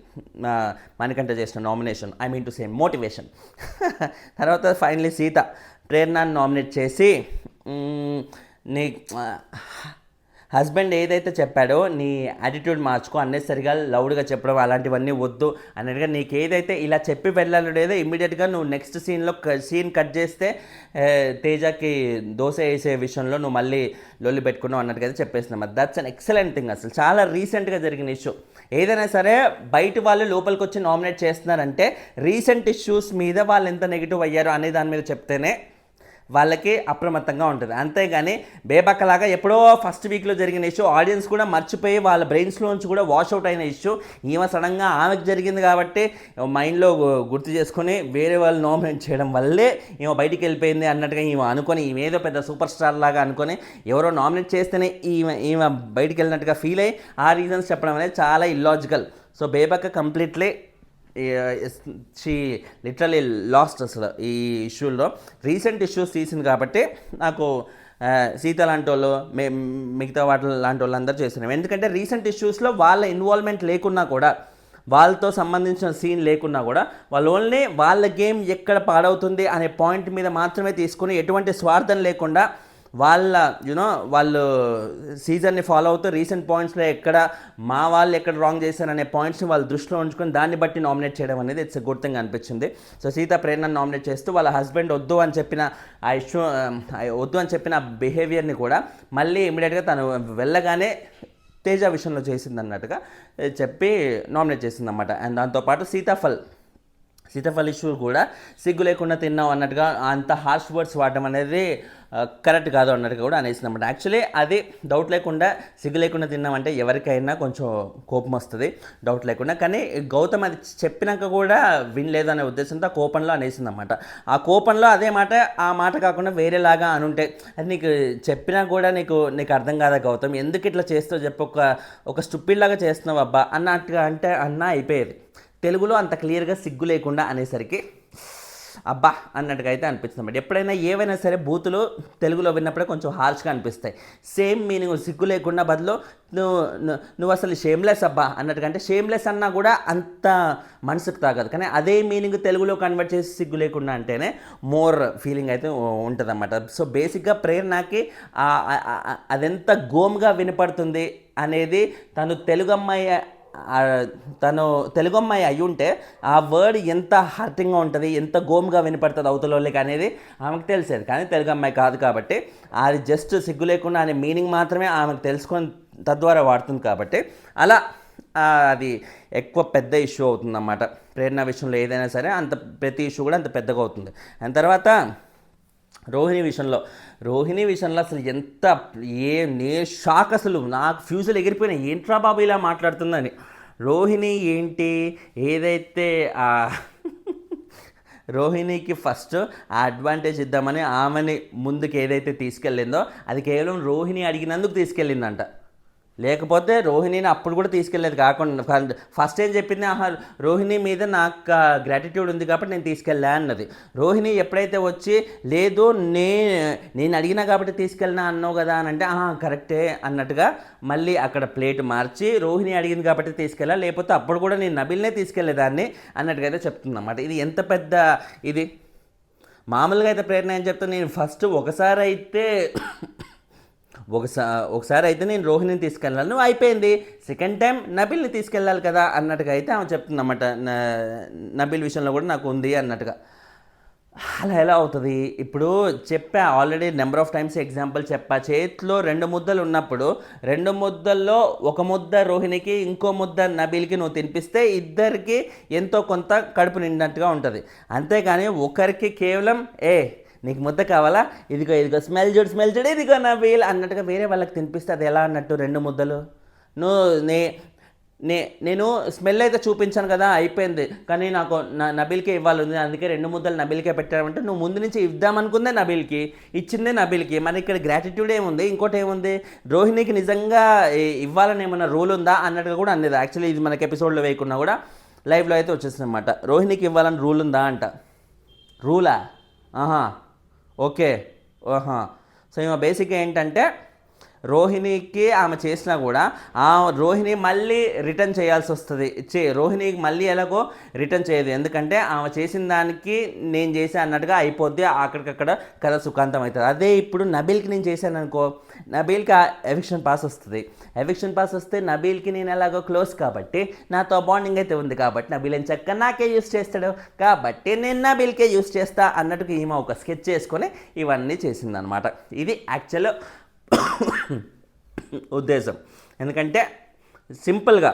Manikanta చేసిన nomination, I mean to say motivation. తర్వాత ఫైనలీ సీత ప్రేరణను నామినేట్ చేసి నీ హస్బెండ్ ఏదైతే చెప్పాడో నీ యాటిట్యూడ్ మార్చుకో, అన్నెసరిగా లౌడ్గా చెప్పడం అలాంటివన్నీ వద్దు అన్నట్టుగా నీకు ఏదైతే ఇలా చెప్పి వెళ్ళాలేదో ఇమ్మీడియట్గా నువ్వు నెక్స్ట్ సీన్ కట్ చేస్తే తేజకి దోశ వేసే విషయంలో నువ్వు మళ్ళీ లొల్లి పెట్టుకున్నావు అన్నట్టుగా అయితే చెప్పేస్తున్నాం. That's an excellent thing. అసలు చాలా రీసెంట్గా జరిగిన ఇష్యూ. ఏదైనా సరే బయట వాళ్ళు లోపలికి వచ్చి నామినేట్ చేస్తున్నారంటే రీసెంట్ ఇష్యూస్ మీద వాళ్ళు ఎంత నెగిటివ్ అయ్యారో అనే దాని మీద చెప్తేనే వాళ్ళకి అప్రమత్తంగా ఉంటుంది. అంతేగాని బేబక్కలాగా ఎప్పుడో ఫస్ట్ వీక్లో జరిగిన ఇష్యూ ఆడియన్స్ కూడా మర్చిపోయి వాళ్ళ బ్రెయిన్స్లోంచి కూడా వాష్అవుట్ అయిన ఇష్యూ ఈమె సడన్గా ఆమెకు జరిగింది కాబట్టి మైండ్లో గుర్తు చేసుకొని వేరే వాళ్ళు నామినేట్ చేయడం వల్లే ఈమె బయటికి వెళ్ళిపోయింది అన్నట్టుగా ఈమె అనుకొని, ఈమె ఏదో పెద్ద సూపర్ స్టార్ లాగా అనుకొని ఎవరో నామినేట్ చేస్తేనే ఈమె బయటికి వెళ్ళినట్టుగా ఫీల్ అయ్యి ఆ రీజన్స్ చెప్పడం అనేది చాలా illogical. So Bebakka completely she literally lost అసలు ఈ ఇష్యూలో. రీసెంట్ ఇష్యూస్ తీసింది కాబట్టి నాకు సీత లాంటి వాళ్ళు మిగతా వాటి లాంటి వాళ్ళందరూ చేస్తున్నాం. ఎందుకంటే రీసెంట్ ఇష్యూస్లో వాళ్ళ ఇన్వాల్వ్మెంట్ లేకున్నా కూడా, వాళ్ళతో సంబంధించిన సీన్ లేకున్నా కూడా వాళ్ళు ఓన్లీ వాళ్ళ గేమ్ ఎక్కడ పాడవుతుంది అనే పాయింట్ మీద మాత్రమే తీసుకుని ఎటువంటి స్వార్థం లేకుండా వాళ్ళు సీజన్ని ఫాలో అవుతూ రీసెంట్ పాయింట్స్లో ఎక్కడ మా వాళ్ళు ఎక్కడ రాంగ్ చేశారనే పాయింట్స్ని వాళ్ళు దృష్టిలో ఉంచుకొని దాన్ని బట్టి నామినేట్ చేయడం అనేది ఇట్స్ ఎ గుడ్ థింగ్ అనిపించింది. సో సీత ప్రేరణను నామినేట్ చేస్తూ వాళ్ళ హస్బెండ్ వద్దు అని చెప్పిన బిహేవియర్ని కూడా మళ్ళీ ఇమీడియట్గా తను వెళ్ళగానే తేజ విషయంలో చేసింది అన్నట్టుగా చెప్పి నామినేట్ చేసిందన్నమాట. అండ్ దాంతోపాటు సీతాఫల్ ఇష్యూ కూడా సిగ్గు లేకుండా తిన్నాం అన్నట్టుగా అంత హార్ష్ వర్డ్స్ వాడడం అనేది కరెక్ట్ కాదు అన్నట్టుగా కూడా అనేసింది అన్నమాట. యాక్చువల్లీ అది డౌట్ లేకుండా సిగ్గు లేకుండా తిన్నామంటే ఎవరికైనా కొంచెం కోపం వస్తుంది, డౌట్ లేకుండా. కానీ గౌతమ్ అది చెప్పినాక కూడా వినలేదు అనే ఉద్దేశంతో ఆ కోపంలో అనేసింది అన్నమాట. ఆ కోపంలో అదే మాట ఆ మాట కాకుండా వేరేలాగా అనుంటే అది నీకు చెప్పినా కూడా నీకు అర్థం కాదా గౌతమ్, ఎందుకు ఇట్లా చేస్తావు చెప్పు, ఒక స్టూపిడ్ లాగా చేస్తున్నావు అబ్బా అన్నట్టుగా అంటే అయిపోయేది. తెలుగులో అంత క్లియర్గా సిగ్గు లేకుండా అనేసరికి అబ్బా అన్నట్టుగా అయితే అనిపిస్తుంది అన్నమాట. ఎప్పుడైనా ఏవైనా సరే బూతులు తెలుగులో విన్నప్పుడే కొంచెం హార్ష్గా అనిపిస్తాయి. సేమ్ మీనింగ్ సిగ్గు లేకుండా బదులు నువ్వు అసలు షేమ్లెస్ అబ్బా అన్నట్టుగా, షేమ్లెస్ అన్నా కూడా అంత మనసుకు తాగదు. కానీ అదే మీనింగ్ తెలుగులో కన్వర్ట్ చేసి సిగ్గు లేకుండా అంటేనే మోర్ ఫీలింగ్ అయితే ఉంటుంది అన్నమాట. సో బేసిక్గా ప్రేరణకి అదెంత గోమ్గా వినపడుతుంది అనేది తను తెలుగు అమ్మాయి అయి ఉంటే ఆ వర్డ్ ఎంత హర్టింగ్గా ఉంటుంది, ఎంత గోమ్గా వినపడుతుంది అవతలోళ్ళకి అనేది ఆమెకు తెలిసేది. కానీ తెలుగు అమ్మాయి కాదు కాబట్టి అది జస్ట్ సిగ్గు లేకుండా అనే మీనింగ్ మాత్రమే ఆమెకు తెలుసుకొని తద్వారా వాడుతుంది కాబట్టి అలా అది ఎక్కువ పెద్ద ఇష్యూ అవుతుందన్నమాట. ప్రేరణ విషయంలో ఏదైనా సరే అంత ప్రతి ఇష్యూ కూడా అంత పెద్దగా అవుతుంది. అండ్ తర్వాత రోహిణి విషయంలో అసలు ఎంత నే షాక్, అసలు నాకు ఫ్యూజులు ఎగిరిపోయినాయి. ఏంట్రా బాబు ఇలా మాట్లాడుతుందని. రోహిణి ఏంటి, ఏదైతే రోహిణికి ఫస్ట్ ఆ అడ్వాంటేజ్ ఇద్దామని ఆమెని ముందుకు ఏదైతే తీసుకెళ్ళిందో అది కేవలం రోహిణి అడిగినందుకు తీసుకెళ్ళిందంట. లేకపోతే రోహిణిని అప్పుడు కూడా తీసుకెళ్ళేది కాకుండా ఫస్ట్ ఏం చెప్పింది, రోహిణి మీద నాకు గ్రాటిట్యూడ్ ఉంది కాబట్టి నేను తీసుకెళ్ళా అన్నది. రోహిణి ఎప్పుడైతే వచ్చి లేదు నేను అడిగినా కాబట్టి తీసుకెళ్ళినా అన్నావు కదా అని అంటే కరెక్టే అన్నట్టుగా మళ్ళీ అక్కడ ప్లేట్ మార్చి రోహిణి అడిగింది కాబట్టి తీసుకెళ్ళా, లేకపోతే అప్పుడు కూడా నేను నబిల్నే తీసుకెళ్ళేదాన్ని అన్నట్టుగా అయితే చెప్తుంది అన్నమాట. ఇది ఎంత పెద్ద ఇది. మామూలుగా అయితే ప్రేరణ ఏం చెప్తాను, నేను ఫస్ట్ ఒకసారి అయితే నేను రోహిణిని తీసుకెళ్ళాను, నువ్వు అయిపోయింది, సెకండ్ టైం నబిల్ని తీసుకెళ్ళాలి కదా అన్నట్టుగా అయితే ఆమె చెప్తుంది అన్నమాట. నబిల్ విషయంలో కూడా నాకు ఉంది అన్నట్టుగా. అలా ఎలా అవుతుంది? ఇప్పుడు చెప్పా already number of times example చెప్పా. చేతిలో 2 ముద్దలు ఉన్నప్పుడు 2 ముద్దల్లో ఒక ముద్ద రోహిణికి, ఇంకో ముద్ద నబీల్కి నువ్వు తినిపిస్తే ఇద్దరికి ఎంతో కొంత కడుపు నిండినట్టుగా ఉంటుంది. అంతేగాని ఒకరికి కేవలం నీకు ముద్ద కావాలా, ఇదిగో స్మెల్ చూడు ఇదిగో నబీల్ అన్నట్టుగా వేరే వాళ్ళకి తినిపిస్తే అది ఎలా అన్నట్టు? 2 ముద్దలు నేను స్మెల్ అయితే చూపించాను కదా అయిపోయింది, కానీ నాకు నబీల్కే ఇవ్వాలి ఉంది, అందుకే 2 ముద్దలు నబీల్కే పెట్టామంటే నువ్వు ముందు నుంచి ఇద్దామనుకుందే నబీల్కి, ఇచ్చిందే నబీల్కి. మన ఇక్కడ గ్రాటిట్యూడ్ ఏముంది, ఇంకోటి ఏముంది, రోహిణికి నిజంగా ఇవ్వాలని ఏమన్నా రూల్ ఉందా అన్నట్టుగా కూడా అనేది. యాక్చువల్లీ ఇది మనకి ఎపిసోడ్లో వేయకున్నా కూడా లైవ్లో అయితే వచ్చేసింది అనమాట. రోహిణికి ఇవ్వాలని రూల్ ఉందా అంట. రూలా? ఓకే. సో ఇక బేసిక్గా ఏంటంటే రోహిణికి ఆమె చేసినా కూడా ఆ రోహిణి మళ్ళీ రిటర్న్ చేయాల్సి వస్తుంది. రోహిణికి మళ్ళీ ఎలాగో రిటర్న్ చేయదు, ఎందుకంటే ఆమె చేసిన దానికి నేను చేసా అన్నట్టుగా అయిపోద్ది, అక్కడికక్కడ కథ సుఖాంతం అవుతుంది. అదే ఇప్పుడు నబీల్కి నేను చేశాను అనుకో, నబీల్కి ఆ ఎవిక్షన్ పాస్ వస్తుంది. ఎవిక్షన్ పాస్ వస్తే నబీల్కి నేను ఎలాగో క్లోజ్ కాబట్టి, నాతో బాండింగ్ అయితే ఉంది కాబట్టి నబీల్ అని చక్కగా నాకే యూస్ చేస్తాడు కాబట్టి నేను నబీల్కే యూస్ చేస్తా అన్నట్టుగా ఈమె ఒక స్కెచ్ చేసుకొని ఇవన్నీ చేసిందనమాట. ఇది యాక్చువల్ ఉద్దేశం. ఎందుకంటే సింపుల్గా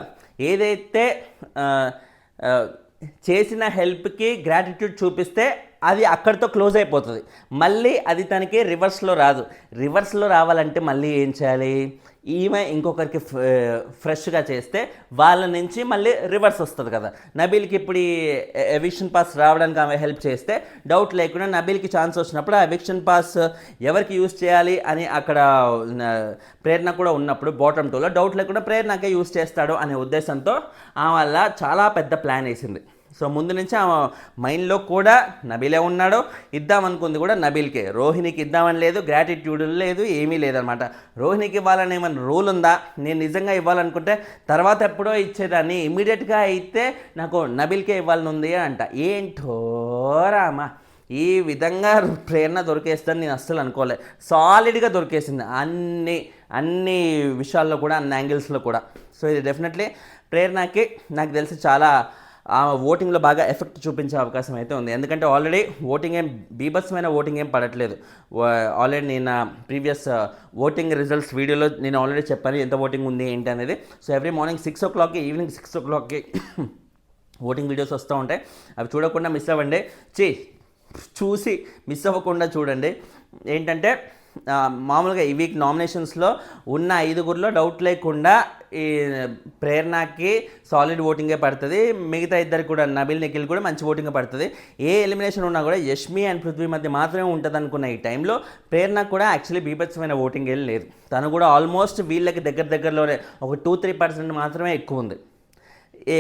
ఏదైతే చేసిన హెల్ప్కి గ్రాటిట్యూడ్ చూపిస్తే అది అక్కడితో క్లోజ్ అయిపోతుంది. మళ్ళీ అది తనకి రివర్స్లో రాదు. రివర్స్లో రావాలంటే మళ్ళీ ఏం చేయాలి, ఈమె ఇంకొకరికి ఫ్రెష్గా చేస్తే వాళ్ళ నుంచి మళ్ళీ రివర్స్ వస్తుంది కదా. నబీల్కి ఇప్పుడు ఈ ఎవిక్షన్ పాస్ రావడానికి ఆమె హెల్ప్ చేస్తే డౌట్ లేకుండా నబీల్కి ఛాన్స్ వచ్చినప్పుడు ఆ ఎవిక్షన్ పాస్ ఎవరికి యూజ్ చేయాలి అని అక్కడ ప్రేరణ కూడా ఉన్నప్పుడు బాటమ్ 2లో డౌట్ లేకుండా ప్రేరణకే యూజ్ చేస్తాడు అనే ఉద్దేశంతో ఆమె వల్ల చాలా పెద్ద ప్లాన్ వేసింది. సో ముందు నుంచి ఆమె మైండ్లో కూడా నబీలే ఉన్నాడో, ఇద్దామనుకుంది కూడా నబీల్కే. రోహిణికి ఇద్దామని లేదు, గ్రాటిట్యూడ్ లేదు, ఏమీ లేదనమాట. రోహిణికి ఇవ్వాలని ఏమైనా రూల్ ఉందా? నేను నిజంగా ఇవ్వాలనుకుంటే తర్వాత ఎప్పుడో ఇచ్చేదాన్ని, ఇమీడియట్గా అయితే నాకు నబీల్కే ఇవ్వాలని ఉంది అంట. ఏంటో రామా, ఈ విధంగా ప్రేరణ దొరికేస్తుందని నేను అస్సలు అనుకోలే. సాలిడ్గా దొరికేసింది అన్ని విషయాల్లో కూడా, అన్ని యాంగిల్స్లో కూడా. సో ఇది డెఫినెట్లీ ప్రేరణకి నాకు తెలిసి చాలా ఓటింగ్లో బాగా ఎఫెక్ట్ చూపించే అవకాశం అయితే ఉంది. ఎందుకంటే ఆల్రెడీ ఓటింగ్ బీభత్సమైన ఓటింగ్ ఏం పడట్లేదు. ఆల్రెడీ నేను ప్రీవియస్ ఓటింగ్ రిజల్ట్స్ వీడియోలో నేను ఆల్రెడీ చెప్పాను ఎంత ఓటింగ్ ఉంది ఏంటి అనేది. సో ఎవ్రీ మార్నింగ్ 6 o'clockకి, ఈవినింగ్ 6 o'clockకి ఓటింగ్ వీడియోస్ వస్తూ ఉంటాయి. అవి చూడకుండా మిస్ అవ్వండి, చూసి మిస్ అవ్వకుండా చూడండి. ఏంటంటే మామూలుగా ఈ వీక్ నామినేషన్స్లో ఉన్న 5గురిలో డౌట్ లేకుండా ఈ ప్రేరణకి సాలిడ్ ఓటింగే పడుతుంది. మిగతా ఇద్దరికి కూడా నబీల్, నిఖిల్ కూడా మంచి ఓటింగే పడుతుంది. ఏ ఎలిమినేషన్ ఉన్నా కూడా యష్మి అండ్ పృథ్వీ మధ్య మాత్రమే ఉంటుంది అనుకున్న ఈ టైంలో ప్రేరణకు కూడా యాక్చువల్లీ బీభత్సమైన ఓటింగ్ ఏం లేదు. తను కూడా ఆల్మోస్ట్ వీళ్ళకి దగ్గరలోనే ఒక 2-3% మాత్రమే ఎక్కువ ఉంది.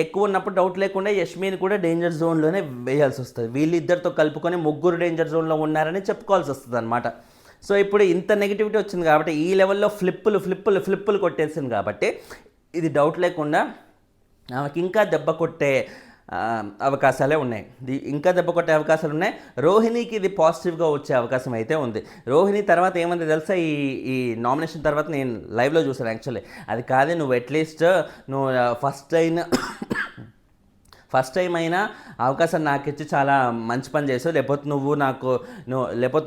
ఎక్కువ ఉన్నప్పుడు డౌట్ లేకుండా యష్మిని కూడా డేంజర్ జోన్లోనే వేయాల్సి వస్తుంది. వీళ్ళిద్దరితో కలుపుకొని ముగ్గురు డేంజర్ జోన్లో ఉన్నారని చెప్పుకోవాల్సి వస్తుంది అనమాట. సో ఇప్పుడు ఇంత నెగిటివిటీ వచ్చింది కాబట్టి ఈ లెవెల్లో ఫ్లిప్పులు కొట్టేసింది కాబట్టి ఇది డౌట్ లేకుండా ఆమెకి ఇంకా దెబ్బ కొట్టే అవకాశాలే ఉన్నాయి. ఇంకా దెబ్బ కొట్టే అవకాశాలు ఉన్నాయి. రోహిణికి ఇది పాజిటివ్గా వచ్చే అవకాశం అయితే ఉంది. రోహిణి తర్వాత ఏమంది తెలుసా, ఈ నామినేషన్ తర్వాత నేను లైవ్లో చూసాను యాక్చువల్లీ. అది కాదు, నువ్వు అట్లీస్ట్ నువ్వు ఫస్ట్ టైం అయినా అవకాశం నాకు ఇచ్చి చాలా మంచి పని చేసావు, లేకపోతే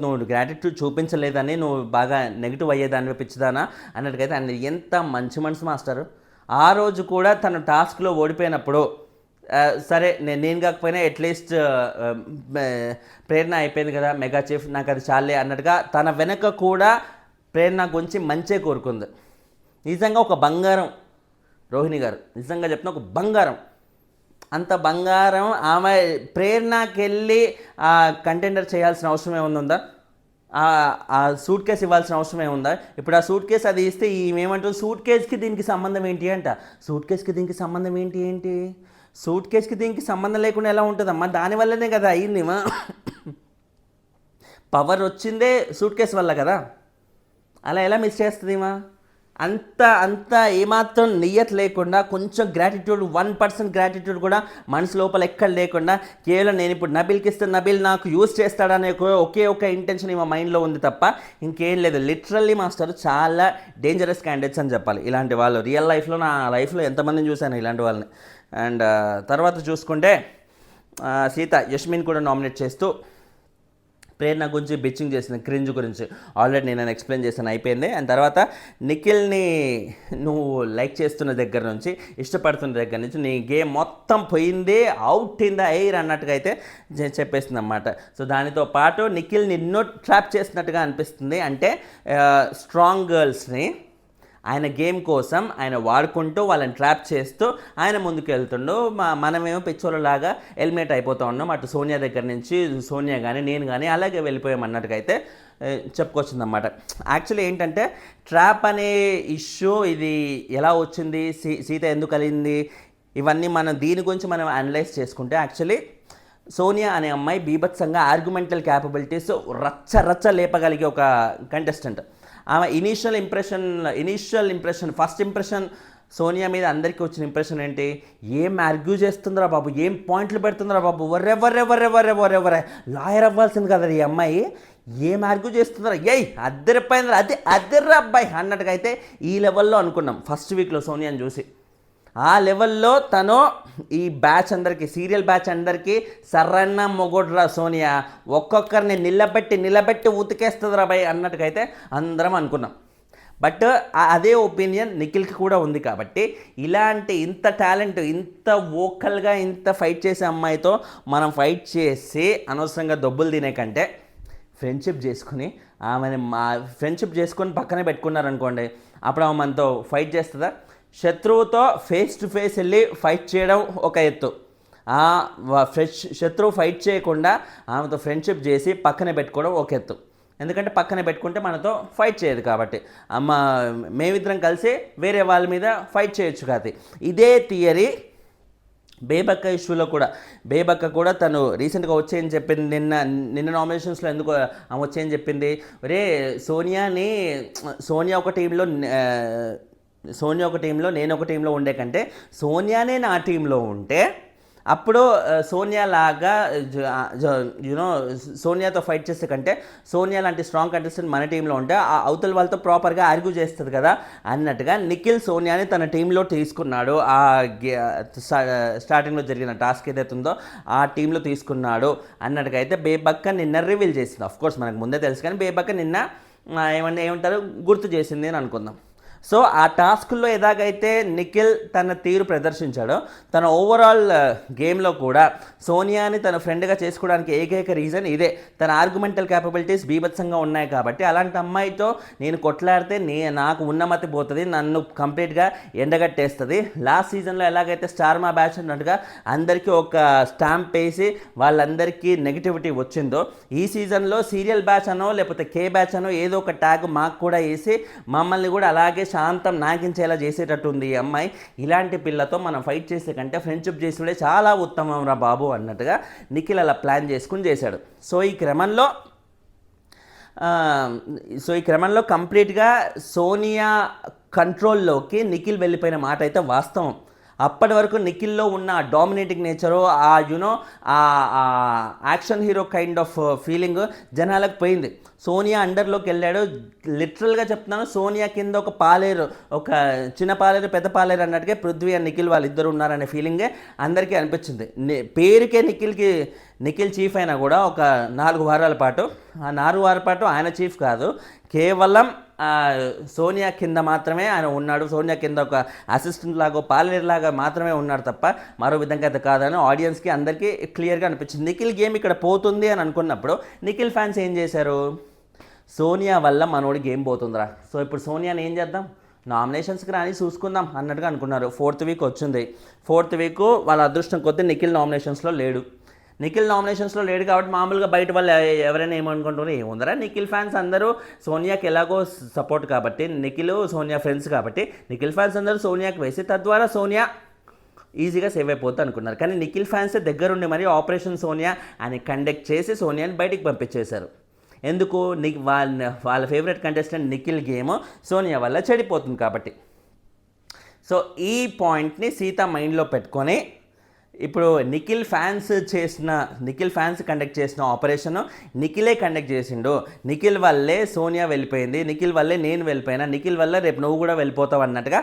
నువ్వు గ్రాటిట్యూడ్ చూపించలేదని నువ్వు బాగా నెగిటివ్ అయ్యేదాన్ని పిచ్చిదానా అన్నట్టుకైతే ఆయన ఎంత మంచి మనసు మాస్టర్. ఆ రోజు కూడా తను టాస్క్లో ఓడిపోయినప్పుడు సరే నేను కాకపోయినా అట్లీస్ట్ ప్రేరణ అయిపోయింది కదా మెగా చీఫ్, నాకు అది చాలే అన్నట్టుగా తన వెనక కూడా ప్రేరణ గురించి మంచే కోరుకుంది. నిజంగా ఒక బంగారం రోహిణి గారు, నిజంగా చెప్తున్నా ఒక బంగారం. అంత బంగారం ఆమె ప్రేరణకి వెళ్ళి కంటెండర్ చేయాల్సిన అవసరం ఏముందా? ఆ సూట్ కేసు ఇవ్వాల్సిన అవసరం ఏముందా? ఇప్పుడు ఆ సూట్ కేసు అది ఇస్తే ఏమంటారు, సూట్ కేసుకి దీనికి సంబంధం ఏంటి అంట. సూట్ కేసుకి దీనికి సంబంధం ఏంటి? సూట్ కేసుకి దీనికి సంబంధం లేకుండా ఎలా ఉంటుందమ్మా? దానివల్లనే కదా అయింది. పవర్ వచ్చిందే సూట్ కేసు వల్ల కదా, అలా ఎలా మిస్ చేస్తుందిమా? అంత ఏమాత్రం నియత్ లేకుండా, కొంచెం గ్రాటిట్యూడ్ 1% గ్రాటిట్యూడ్ కూడా మనసు లోపల ఎక్కడ లేకుండా, కేవలం నేను ఇప్పుడు నబిల్కి ఇస్తే నబిల్ నాకు యూజ్ చేస్తాడనే ఒకే ఒక ఇంటెన్షన్ మా మైండ్లో ఉంది తప్ప ఇంకేం లేదు. లిటరల్లీ మాస్టర్ చాలా డేంజరస్ క్యాండిడేట్స్ అని చెప్పాలి ఇలాంటి వాళ్ళు. రియల్ లైఫ్లో నా లైఫ్లో ఎంతమందిని చూశాను ఇలాంటి వాళ్ళని. అండ్ తర్వాత చూసుకుంటే సీత యష్మిన్ కూడా నామినేట్ చేస్తూ ప్రేరణ గురించి బిచ్చింగ్ చేసిన క్రింజ్ గురించి ఆల్రెడీ నేను ఎక్స్ప్లెయిన్ చేశాను, అయిపోయింది. అండ్ తర్వాత నిఖిల్ని నువ్వు లైక్ చేస్తున్న దగ్గర నుంచి, ఇష్టపడుతున్న దగ్గర నుంచి నీ గేమ్ మొత్తం పోయింది, అవుట్ ఇన్ ద ఎయిర్ అన్నట్టుగా అయితే చెప్పేసింది అన్నమాట. సో దానితో పాటు నిఖిల్ నిన్ను ట్రాప్ చేసినట్టుగా అనిపిస్తుంది. అంటే స్ట్రాంగ్ గర్ల్స్ని ఆయన గేమ్ కోసం ఆయన వాడుకుంటూ వాళ్ళని ట్రాప్ చేస్తూ ఆయన ముందుకు వెళ్తుండు. మనమేమో పిచ్చోళ్ళలాగా ఎలిమినేట్ అయిపోతూ ఉన్నాం. అటు సోనియా దగ్గర నుంచి సోనియా కానీ నేను కానీ అలాగే వెళ్ళిపోయామన్నట్టుగా అయితే చెప్పుకొచ్చిందన్నమాట. యాక్చువల్లీ ఏంటంటే ట్రాప్ అనే ఇష్యూ ఇది ఎలా వచ్చింది, సీత ఎందుకు కలిగింది, ఇవన్నీ మనం దీని గురించి మనం అనలైజ్ చేసుకుంటే యాక్చువల్లీ సోనియా అనే అమ్మాయి బీభత్సంగా ఆర్గ్యుమెంటల్ క్యాపబిలిటీస్ రచ్చ లేపగలిగే ఒక కంటెస్టెంట్. ఆమె initial impression first impression Sonia మీద అందరికీ వచ్చిన ఇంప్రెషన్ ఏంటి, ఏం ఆర్గ్యూ చేస్తుందిరా బాబు, ఏం పాయింట్లు పెడుతుందిరా బాబు, ఎవరెవరెవరెవరెవరెవరే లాయర్ అవ్వాల్సింది కదా ఈ అమ్మాయి, ఏం ఆర్గ్యూ చేస్తుందిరా, అద్దరిపోయిందిరా, అద్దెర్రా అబ్బాయి అన్నట్టుగా అయితే ఈ లెవెల్లో అనుకున్నాం ఫస్ట్ వీక్లో సోనియాని చూసి. ఆ లెవెల్లో తను ఈ బ్యాచ్ అందరికీ, సీరియల్ బ్యాచ్ అందరికీ సరన్న మొగోడ్రా సోనియా, ఒక్కొక్కరిని నిలబెట్టి ఉతికేస్తుంది రా బాయ్ అన్నట్టుగా అయితే అందరం అనుకున్నాం. బట్ అదే ఒపీనియన్ నిఖిల్కి కూడా ఉంది. కాబట్టి ఇలాంటి ఇంత టాలెంట్, ఇంత వోకల్గా ఇంత ఫైట్ చేసే అమ్మాయితో మనం ఫైట్ చేసి అనవసరంగా దొబ్బులు తినే కంటే ఫ్రెండ్షిప్ చేసుకుని ఆమెని ఫ్రెండ్షిప్ చేసుకొని పక్కనే పెట్టుకున్నారనుకోండి, అప్పుడు ఆమె మనతో ఫైట్ చేస్తుందా? శత్రువుతో ఫేస్ టు ఫేస్ వెళ్ళి ఫైట్ చేయడం ఒక ఎత్తు, శత్రువు ఫైట్ చేయకుండా ఆమెతో ఫ్రెండ్షిప్ చేసి పక్కనే పెట్టుకోవడం ఒక ఎత్తు. ఎందుకంటే పక్కనే పెట్టుకుంటే మనతో ఫైట్ చేయదు కాబట్టి, మేమిద్దరం కలిసి వేరే వాళ్ళ మీద ఫైట్ చేయొచ్చు కాబట్టి. ఇదే థియరీ బేబక్క ఇష్యూలో కూడా, బేబక్క కూడా తను రీసెంట్గా వచ్చేయని చెప్పింది. నిన్న నామినేషన్స్లో ఎందుకు ఆమె వచ్చేయని చెప్పింది, సోనియా ఒక టీంలో నేను ఒక టీంలో ఉండే కంటే సోనియానే నా టీంలో ఉంటే అప్పుడు సోనియా లాగా సోనియాతో ఫైట్ చేసే కంటే సోనియా లాంటి స్ట్రాంగ్ కంటెస్టెంట్ మన టీంలో ఉంటే ఆ అవతల వాళ్ళతో ప్రాపర్గా ఆర్గ్యూ చేస్తుంది కదా అన్నట్టుగా నిఖిల్ సోనియాని తన టీంలో తీసుకున్నాడు. ఆ స్టార్టింగ్లో జరిగిన టాస్క్ ఏదైతే ఉందో ఆ టీంలో తీసుకున్నాడు అన్నట్టుగా అయితే బేబక్క నిన్న రివీల్ చేసింది. ఆఫ్కోర్స్ మనకు ముందే తెలుసు, కానీ బేబక్క నిన్న ఏమంటారు గుర్తు చేసింది అని అనుకుందాం. సో ఆ టాస్క్లో ఎలాగైతే నిఖిల్ తన తీరు ప్రదర్శించాడో, తన ఓవరాల్ గేమ్లో కూడా సోనియాని తన ఫ్రెండ్గా చేసుకోవడానికి ఏకైక రీజన్ ఇదే, తన ఆర్గ్యుమెంటల్ క్యాపబిలిటీస్ బీభత్సంగా ఉన్నాయి కాబట్టి. అలాంటి అమ్మాయితో నేను కొట్లాడితే నాకు ఉన్నమతి పోతుంది, నన్ను కంప్లీట్గా ఎండగట్టేస్తుంది. లాస్ట్ సీజన్లో ఎలాగైతే స్టార్ మా బ్యాచ్ అన్నట్టుగా అందరికీ ఒక స్టాంప్ వేసి వాళ్ళందరికీ నెగిటివిటీ వచ్చిందో, ఈ సీజన్లో సీరియల్ బ్యాచ్ అనో లేకపోతే కే బ్యాచ్ అనో ఏదో ఒక ట్యాగ్ మాకు కూడా వేసి మమ్మల్ని కూడా అలాగే శాంతం నాకించేలా చేసేటట్టుంది ఈ అమ్మాయి, ఇలాంటి పిల్లతో మనం ఫైట్ చేసే కంటే ఫ్రెండ్షిప్ చేసుకుంటే చాలా ఉత్తమం రా బాబు అన్నట్టుగా నిఖిల్ అలా ప్లాన్ చేసుకుని చేశాడు. సో ఈ క్రమంలో కంప్లీట్గా సోనియా కంట్రోల్లోకి నిఖిల్ వెళ్ళిపోయిన మాట అయితే వాస్తవం. అప్పటి వరకు నిఖిల్లో ఉన్న డామినేటింగ్ నేచరు, ఆ ఆ action hero kind of feeling జనాలకు పోయింది. సోనియా అండర్లోకి వెళ్ళాడు. లిటరల్గా చెప్తున్నాను, సోనియా కింద ఒక పాలేరు, ఒక చిన్న పాలేరు పెద్ద పాలేరు అన్నట్టుగా పృథ్వీ అండ్ నిఖిల్ వాళ్ళిద్దరు ఉన్నారనే ఫీలింగే అందరికీ అనిపించింది. పేరుకే నిఖిల్ చీఫ్ అయినా కూడా ఒక 4 వారాల పాటు, ఆ 4 వారాల పాటు ఆయన చీఫ్ కాదు, కేవలం సోనియా కింద మాత్రమే ఆయన ఉన్నాడు. సోనియా కింద ఒక అసిస్టెంట్ లాగా పాలేరు లాగా మాత్రమే ఉన్నాడు తప్ప మరో విధంగా అయితే కాదని ఆడియన్స్కి అందరికీ క్లియర్గా అనిపించింది. నిఖిల్ గేమ్ ఇక్కడ పోతుంది అని అనుకున్నప్పుడు నిఖిల్ ఫ్యాన్స్ ఏం చేశారు, సోనియా వల్ల మనోడి గేమ్ పోతుందిరా, సో ఇప్పుడు సోనియాని ఏం చేద్దాం, నామినేషన్స్కి రాని చూసుకుందాం అన్నట్టుగా అనుకున్నారు. 4th వీక్ వచ్చింది. 4th వీక్ వాళ్ళ అదృష్టం కొద్దీ నిఖిల్ నామినేషన్స్లో లేడు. కాబట్టి మామూలుగా బయట వాళ్ళు ఎవరైనా ఏమనుకుంటారో ఏముందరా, నిఖిల్ ఫ్యాన్స్ అందరూ సోనియాకి ఎలాగో సపోర్ట్ కాబట్టి, నిఖిల్ సోనియా ఫ్రెండ్స్ కాబట్టి నిఖిల్ ఫ్యాన్స్ అందరూ సోనియాకి వేసి తద్వారా సోనియా ఈజీగా సేవ్ అయిపోతుంది అనుకున్నారు. కానీ నిఖిల్ ఫ్యాన్స్ దగ్గరుండి మరి ఆపరేషన్ సోనియా అని కండక్ట్ చేసి సోనియాని బయటికి పంపించేశారు. ఎందుకు, వాళ్ళ favourite contestant Nikhil game Sonia వల్ల చెడిపోతుంది కాబట్టి. సో ఈ పాయింట్ని సీత మైండ్లో పెట్టుకొని ఇప్పుడు నిఖిల్ ఫ్యాన్స్ కండక్ట్ చేసిన ఆపరేషన్ నిఖిలే కండక్ట్ చేసిండు. నిఖిల్ వల్లే సోనియా వెళ్ళిపోయింది, నిఖిల్ వల్లే నేను వెళ్ళిపోయినా, నిఖిల్ వల్లే రేపు నువ్వు కూడా వెళ్ళిపోతావు అన్నట్టుగా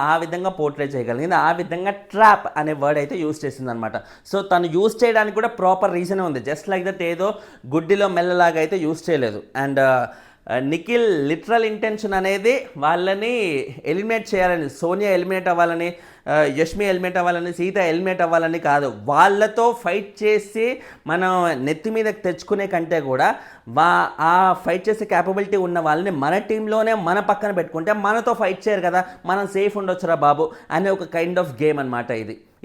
ఆ విధంగా పోర్ట్రేట్ చేయగలిగింది. ఆ విధంగా ట్రాప్ అనే వర్డ్ అయితే యూజ్ చేసింది అనమాట. సో తను యూజ్ చేయడానికి కూడా ప్రాపర్ రీజనే ఉంది. జస్ట్ లైక్ దట్ ఏదో గుడ్డిలో మెల్లలాగా అయితే యూజ్ చేయలేదు. అండ్ నిఖిల్ లిటరల్ ఇంటెన్షన్ అనేది వాళ్ళని ఎలిమినేట్ చేయాలని, సోనియా ఎలిమినేట్ అవ్వాలని, యష్మి ఎలిమినేట్ అవ్వాలని, సీత ఎలిమినేట్ అవ్వాలని కాదు, వాళ్ళతో ఫైట్ చేసి మనం నెత్తి మీదకి తెచ్చుకునే కంటే కూడా ఆ ఫైట్ చేసే క్యాపబిలిటీ ఉన్న వాళ్ళని మన టీంలోనే మన పక్కన పెట్టుకుంటే మనతో ఫైట్ చేయరు కదా, మనం సేఫ్ ఉండొచ్చురా బాబు అనే ఒక కైండ్ ఆఫ్ గేమ్ అనమాట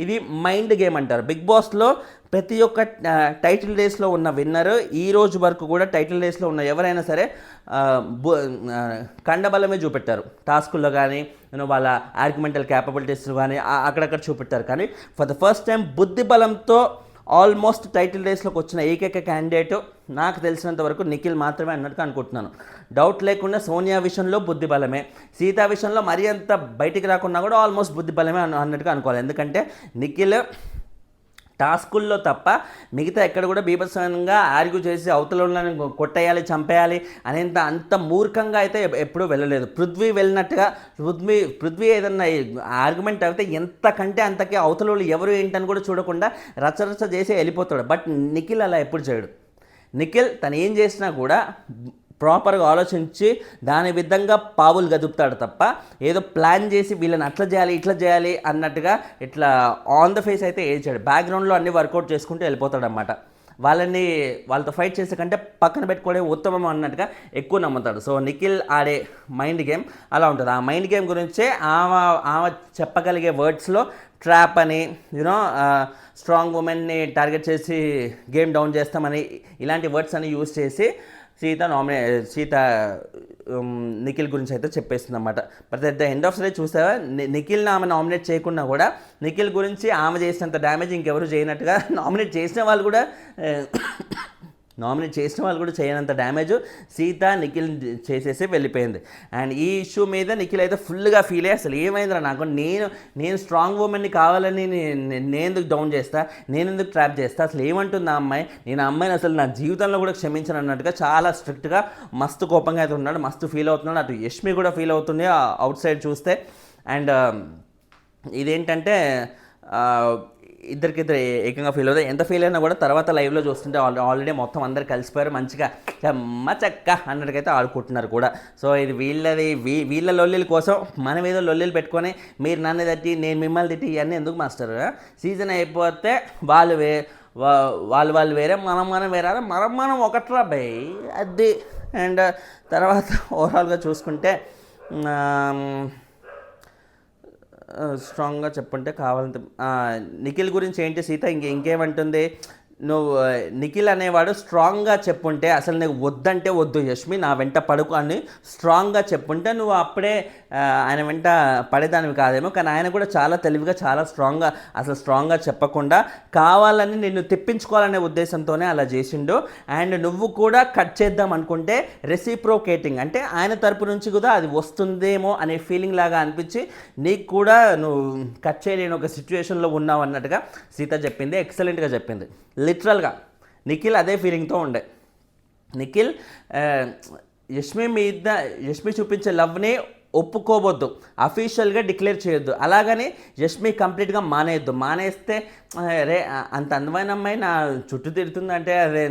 ఇది మైండ్ గేమ్ అంటారు. బిగ్ బాస్లో ప్రతి ఒక్క టైటిల్ రేస్లో ఉన్న విన్నర్ ఈ రోజు వరకు కూడా టైటిల్ రేస్లో ఉన్న ఎవరైనా సరే కండబలమే చూపెట్టారు. టాస్కుల్లో కానీ వాళ్ళ ఆర్గ్యుమెంటల్ క్యాపబిలిటీస్ కానీ అక్కడక్కడ చూపెట్టారు. కానీ ఫర్ ద ఫస్ట్ టైం బుద్ధి బలంతో ఆల్మోస్ట్ టైటిల్ రేస్లోకి వచ్చిన ఏకైక క్యాండిడేట్ నాకు తెలిసినంత వరకు నిఖిల్ మాత్రమే అన్నట్టుగా అనుకుంటున్నాను. డౌట్ లేకుండా సోనియా విషయంలో బుద్ధి బలమే, సీతా విషయంలో మరీ అంత బయటికి రాకున్నా కూడా ఆల్మోస్ట్ బుద్ధి బలమే అన్నట్టుగా అనుకోవాలి. ఎందుకంటే నిఖిల్ టాస్కుల్లో తప్ప మిగతా ఎక్కడ కూడా బీభత్సంగా ఆర్గ్యూ చేసి అవతలని కొట్టేయాలి, చంపేయాలి అనేంత అంత మూర్ఖంగా అయితే ఎప్పుడూ వెళ్ళలేదు. పృథ్వీ వెళ్ళినట్టుగా పృథ్వీ ఏదన్నా ఆర్గ్యుమెంట్ అయితే ఎంతకంటే అంతకే అవతల ఎవరు ఏంటని కూడా చూడకుండా రచ్చరచ్చ చేసి వెళ్ళిపోతాడు. బట్ నిఖిల్ అలా ఎప్పుడు చేయడు. నిఖిల్ తను ఏం చేసినా కూడా ప్రాపర్గా ఆలోచించి దాని విధంగా పావులు గదుపుతాడు తప్ప ఏదో ప్లాన్ చేసి వీళ్ళని అట్లా చేయాలి ఇట్లా చేయాలి అన్నట్టుగా ఇట్లా ఆన్ ద ఫేస్ అయితే ఏడ్చాడు. బ్యాక్గ్రౌండ్లో అన్ని వర్కౌట్ చేసుకుంటూ వెళ్ళిపోతాడు అన్నమాట. వాళ్ళతో ఫైట్ చేసే కంటే పక్కన పెట్టుకోవడం ఉత్తమం అన్నట్టుగా ఎక్కువ నమ్ముతాడు. సో నిఖిల్ ఆడే మైండ్ గేమ్ అలా ఉంటుంది. ఆ మైండ్ గేమ్ గురించే ఆమె చెప్పగలిగే వర్డ్స్లో ట్రాప్ అని స్ట్రాంగ్ ఉమెన్ని టార్గెట్ చేసి గేమ్ డౌన్ చేస్తామని ఇలాంటి వర్డ్స్ అని యూజ్ చేసి సీత నిఖిల్ గురించి అయితే చెప్పేస్తుంది అన్నమాట. But at the end of the day చూసావా, నిఖిల్ని ఆమె నామినేట్ చేయకుండా కూడా నిఖిల్ గురించి ఆమె చేసినంత డ్యామేజ్ ఇంకెవరు చేయనట్టుగా నామినేట్ చేసిన వాళ్ళు కూడా చేయనంత డ్యామేజ్ సీత నిఖిల్ చేసేసి వెళ్ళిపోయింది. అండ్ ఈ ఇష్యూ మీద నిఖిల్ అయితే ఫుల్గా ఫీల్ అయ్యి అసలు ఏమైందిరా నాకు, నేను స్ట్రాంగ్ ఉమెన్ని కావాలని నేను ఎందుకు డౌన్ చేస్తా, నేను ఎందుకు ట్రాప్ చేస్తా, అసలు ఏమంటుంది ఆ అమ్మాయి, నేను ఆ అమ్మాయిని అసలు నా జీవితంలో కూడా క్షమించను అన్నట్టుగా చాలా స్ట్రిక్ట్గా మస్తు కోపంగా అయితే ఉన్నాడు, మస్తు ఫీల్ అవుతున్నాడు. అటు యష్మి కూడా ఫీల్ అవుతుంది అవుట్ సైడ్ చూస్తే. అండ్ ఇదేంటంటే ఇద్దరికిద్దరు ఏకంగా ఫీల్ అవుతాయి. ఎంత ఫీల్ అయినా కూడా తర్వాత లైవ్లో చూస్తుంటే ఆల్రెడీ మొత్తం అందరు కలిసిపోయారు, మంచిగా చెమ్మ చెక్క అన్నట్టుకైతే ఆడుకుంటున్నారు కూడా. సో ఇది వీళ్ళ లొల్లిల కోసం మనం ఏదో లొల్లిలు పెట్టుకొని మీరు నన్ను తట్టి నేను మిమ్మల్ని తిట్టి ఇవన్నీ ఎందుకు మాస్టర్, సీజన్ అయిపోతే వాళ్ళు వేరే మనం వేరే మనం ఒకట్రా బై అది. అండ్ తర్వాత ఓవరాల్గా చూసుకుంటే స్ట్రాంగ్గా చెప్పుంటే కావాలంటే నిఖిల్ గురించి ఏంటి సీత ఇంకేమంటుంది, నువ్వు నిఖిల్ అనేవాడు స్ట్రాంగ్గా చెప్పుంటే అసలు నీకు వద్దంటే వద్దు యష్మి నా వెంట పడుకు అని స్ట్రాంగ్గా చెప్పుంటే నువ్వు అప్పుడే ఆయన వెంట పడేదానివి కాదేమో. కానీ ఆయన కూడా చాలా తెలివిగా చాలా స్ట్రాంగ్గా చెప్పకుండా కావాలని నిన్ను తెప్పించుకోవాలనే ఉద్దేశంతోనే అలా చేసిండు. అండ్ నువ్వు కూడా కట్ చేద్దాం అనుకుంటే రెసిప్రోకేటింగ్ అంటే ఆయన తరపు నుంచి కూడా అది వస్తుందేమో అనే ఫీలింగ్ లాగా అనిపించి నీకు కూడా నువ్వు కట్ చేయలేని ఒక సిచ్యువేషన్లో ఉన్నావు అన్నట్టుగా సీత చెప్పింది. ఎక్సలెంట్గా చెప్పింది. లిటరల్గా నిఖిల్ అదే ఫీలింగ్తో ఉండే. నిఖిల్ యష్మి చూపించే లవ్ని ఒప్పుకోవద్దు, అఫీషియల్గా డిక్లేర్ చేయొద్దు. అలాగని యష్మి కంప్లీట్గా మానేస్తే రే అంత అందమైన అమ్మాయి నా చుట్టూ తిరుగుతుందంటే అదే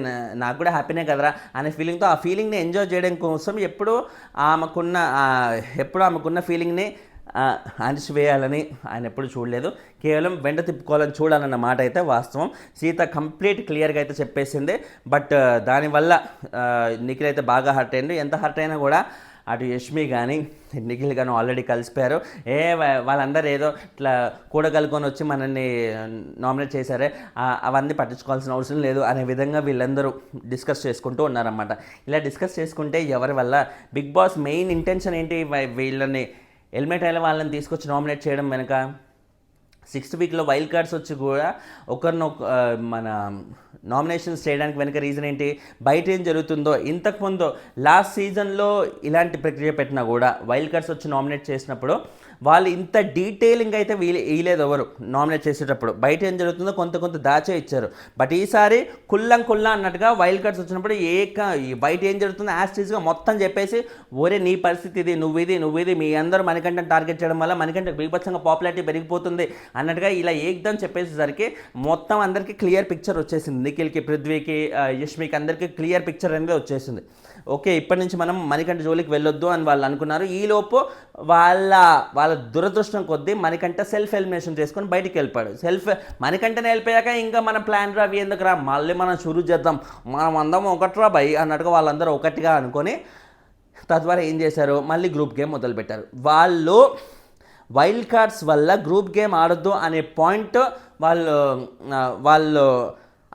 నాకు కూడా హ్యాపీనే కదరా అనే ఫీలింగ్తో ఆ ఫీలింగ్ని ఎంజాయ్ చేయడం కోసం ఎప్పుడు ఆమెకున్న ఫీలింగ్ని అణిచివేయాలని ఆయన ఎప్పుడు చూడలేదు. కేవలం వెంట తిప్పుకోవాలని చూడాలన్న మాట అయితే వాస్తవం. సీత కంప్లీట్ క్లియర్గా అయితే చెప్పేసింది. బట్ దానివల్ల నిఖిల్ అయితే బాగా హర్ట్ అయ్యింది. ఎంత హర్ట్ అయినా కూడా అటు యష్మి కానీ నిఖిల్ కానీ ఆల్రెడీ కలిసిపోయారు. వాళ్ళందరూ ఏదో ఇట్లా కూడగలుకొని వచ్చి మనల్ని నామినేట్ చేశారే అవన్నీ పట్టించుకోవాల్సిన అవసరం లేదు అనే విధంగా వీళ్ళందరూ డిస్కస్ చేసుకుంటూ ఉన్నారన్నమాట. ఇలా డిస్కస్ చేసుకుంటే ఎవరి వల్ల బిగ్ బాస్ మెయిన్ ఇంటెన్షన్ ఏంటి, వీళ్ళని ఎలిమినేట్ అయిన వాళ్ళని తీసుకొచ్చి నామినేట్ చేయడం వెనుక 6th వీక్లో వైల్డ్ కార్డ్స్ వచ్చి కూడా మన నామినేషన్స్ చేయడానికి వెనుక రీజన్ ఏంటి, బయట ఏం జరుగుతుందో. ఇంతకుముందు లాస్ట్ సీజన్లో ఇలాంటి ప్రక్రియ పెట్టినా కూడా వైల్డ్ కార్డ్స్ వచ్చి నామినేట్ చేసినప్పుడు వాళ్ళు ఇంత డీటెయిలింగ్ అయితే వీలేదు ఎవరు నామినేట్ చేసేటప్పుడు. బయట ఏం జరుగుతుందో కొంత దాచే ఇచ్చారు. బట్ ఈసారి కుల్లా అన్నట్టుగా వైల్డ్ కార్డ్స్ వచ్చినప్పుడు బయట ఏం జరుగుతుందో యాస్టీస్గా మొత్తం చెప్పేసి ఒరే నీ పరిస్థితి ఇది, నువ్వు ఇది మీ అందరూ మణికంఠని టార్గెట్ చేయడం వల్ల మణికంఠ బీభత్సంగా పాపులారిటీ పెరిగిపోతుంది అన్నట్టుగా ఇలా ఏకదం చెప్పేసేసరికి మొత్తం అందరికీ క్లియర్ పిక్చర్ వచ్చేసింది. నిఖిల్కి, పృథ్వీకి, యష్మికి అందరికీ క్లియర్ పిక్చర్ అనేది వచ్చేసింది. ఓకే ఇప్పటి నుంచి మనం మణికంఠ జోలికి వెళ్ళొద్దు అని వాళ్ళు అనుకున్నారు. ఈలోపు వాళ్ళ దురదృష్టం కొద్దీ మణికంఠ సెల్ఫ్ ఎలిమినేషన్ చేసుకొని బయటికి వెళ్ళిపోయాడు. మణికంఠని వెళ్ళిపోయాక ఇంకా మన ప్లాన్ రా అవి ఎందుకు రా మళ్ళీ మనం షురూ చేద్దాం, మనం అందరం ఒకట్రా భయ్ అన్నట్టుగా వాళ్ళందరూ ఒకటిగా అనుకొని తద్వారా ఏం చేశారు, మళ్ళీ గ్రూప్ గేమ్ మొదలుపెట్టారు. వాళ్ళు వైల్డ్ కార్డ్స్ వల్ల గ్రూప్ గేమ్ ఆడొద్దు అనే పాయింట్ వాళ్ళు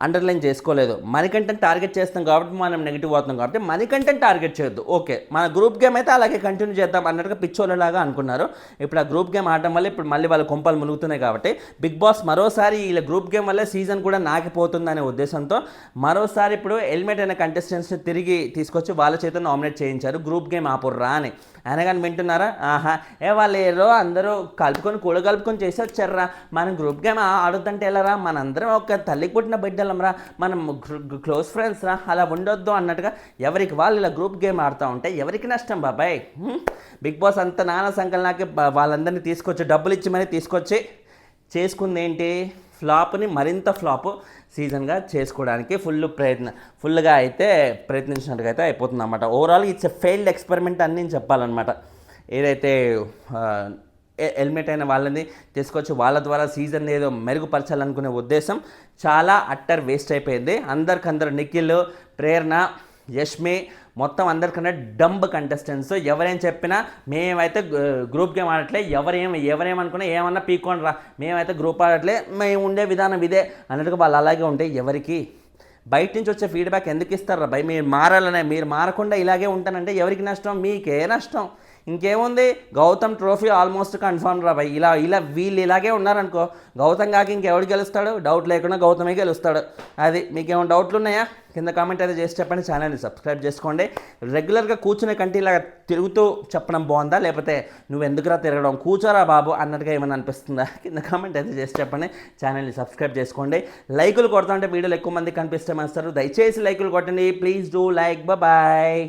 అండర్లైన్ చేసుకోలేదు. మణికంఠని టార్గెట్ చేస్తాం కాబట్టి మనం నెగిటివ్ అవుతున్నాం కాబట్టి మణికంఠని టార్గెట్ చేయొద్దు. ఓకే మన గ్రూప్ గేమ్ అయితే అలాగే కంటిన్యూ చేద్దాం అన్నట్టుగా పిచ్చోళ్ళలాగా అనుకున్నారు. ఇప్పుడు ఆ గ్రూప్ గేమ్ ఆడడం వల్ల ఇప్పుడు మళ్ళీ వాళ్ళ కొంపలు మునుగుతున్నాయి కాబట్టి బిగ్ బాస్ మరోసారి ఇలా గ్రూప్ గేమ్ వల్ల సీజన్ కూడా నాకిపోతుందనే ఉద్దేశంతో మరోసారి ఇప్పుడు ఎలిమినేట్ అయిన కంటెస్టెంట్స్ని తిరిగి తీసుకొచ్చి వాళ్ళ చేత నామినేట్ చేయించారు. గ్రూప్ గేమ్ ఆపుర్రా అని. ఆయన కానీ వింటున్నారా? వాళ్ళు ఏదో అందరూ కూడగలుపుకొని చేసి వచ్చారా, మనం గ్రూప్ గేమ్ ఆడొద్దంటే వెళ్ళరా, మనందరం ఒక తల్లికి పుట్టిన బిడ్డలంరా, మనం క్లోజ్ ఫ్రెండ్స్ రా, అలా ఉండొద్దు అన్నట్టుగా ఎవరికి వాళ్ళు ఇలా గ్రూప్ గేమ్ ఆడుతూ ఉంటే ఎవరికి నష్టం బాబాయ్? బిగ్ బాస్ అంత నానా సంకలనాకి వాళ్ళందరినీ తీసుకొచ్చి డబ్బులు ఇచ్చి మరీ తీసుకొచ్చి చేసుకుంది ఏంటి, ఫ్లాప్ని మరింత ఫ్లాప్ సీజన్గా చేసుకోవడానికి ఫుల్గా అయితే ప్రయత్నించినట్టుగా అయితే అయిపోతుంది అన్నమాట. Overall it's a failed experiment అని నేను చెప్పాలన్నమాట. ఏదైతే ఎలిమినేట్ అయిన వాళ్ళని తీసుకొచ్చి వాళ్ళ ద్వారా సీజన్ ఏదో మెరుగుపరచాలనుకునే ఉద్దేశం చాలా అట్టర్ వేస్ట్ అయిపోయింది. అందరికందరూ నిఖిల్, ప్రేరణ, యష్మి మొత్తం అందరికన్నా డంబ్ కంటెస్టెంట్స్. ఎవరేం చెప్పినా మేమైతే గ్రూప్ గేమ్ ఆడట్లే, ఎవరేమనుకున్నా ఏమన్నా పీక్కొని రా, మేమైతే గ్రూప్ ఆడట్లే, మేము ఉండే విధానం ఇదే అన్నట్టుగా వాళ్ళు అలాగే ఉంటే ఎవరికి బయట నుంచి వచ్చే ఫీడ్బ్యాక్ ఎందుకు ఇస్తారా భయ్? మీరు మారాలనే, మీరు మారకుండా ఇలాగే ఉంటానంటే ఎవరికి నష్టం? మీకే నష్టం. ఇంకేముంది, గౌతమ్ ట్రోఫీ ఆల్మోస్ట్ కన్ఫర్మ్ రా భయ్. ఇలా వీళ్ళు ఇలాగే ఉన్నారనుకో, గౌతమ్ కాక ఇంకెవడు గెలుస్తాడు? డౌట్ లేకుండా గౌతమే గెలుస్తాడు. అది మీకేమైనా డౌట్లు ఉన్నాయా? కింద కామెంట్ అయితే చేసి చెప్పండి. ఛానల్ని సబ్స్క్రైబ్ చేసుకోండి. రెగ్యులర్గా కూర్చునే కంటే ఇలా తిరుగుతూ చెప్పడం బాగుందా, లేకపోతే నువ్వు ఎందుకురా తిరగడం, కూర్చోరా బాబు అన్నట్టుగా ఏమైనా అనిపిస్తుందా? కింద కామెంట్ అయితే చేసి చెప్పండి. ఛానల్ని సబ్స్క్రైబ్ చేసుకోండి. లైకులు కొడతా ఉంటే వీడియోలు ఎక్కువ మంది కనిపిస్తే మాస్తారు. దయచేసి లైకులు కొట్టండి. Please do like. బాయ్.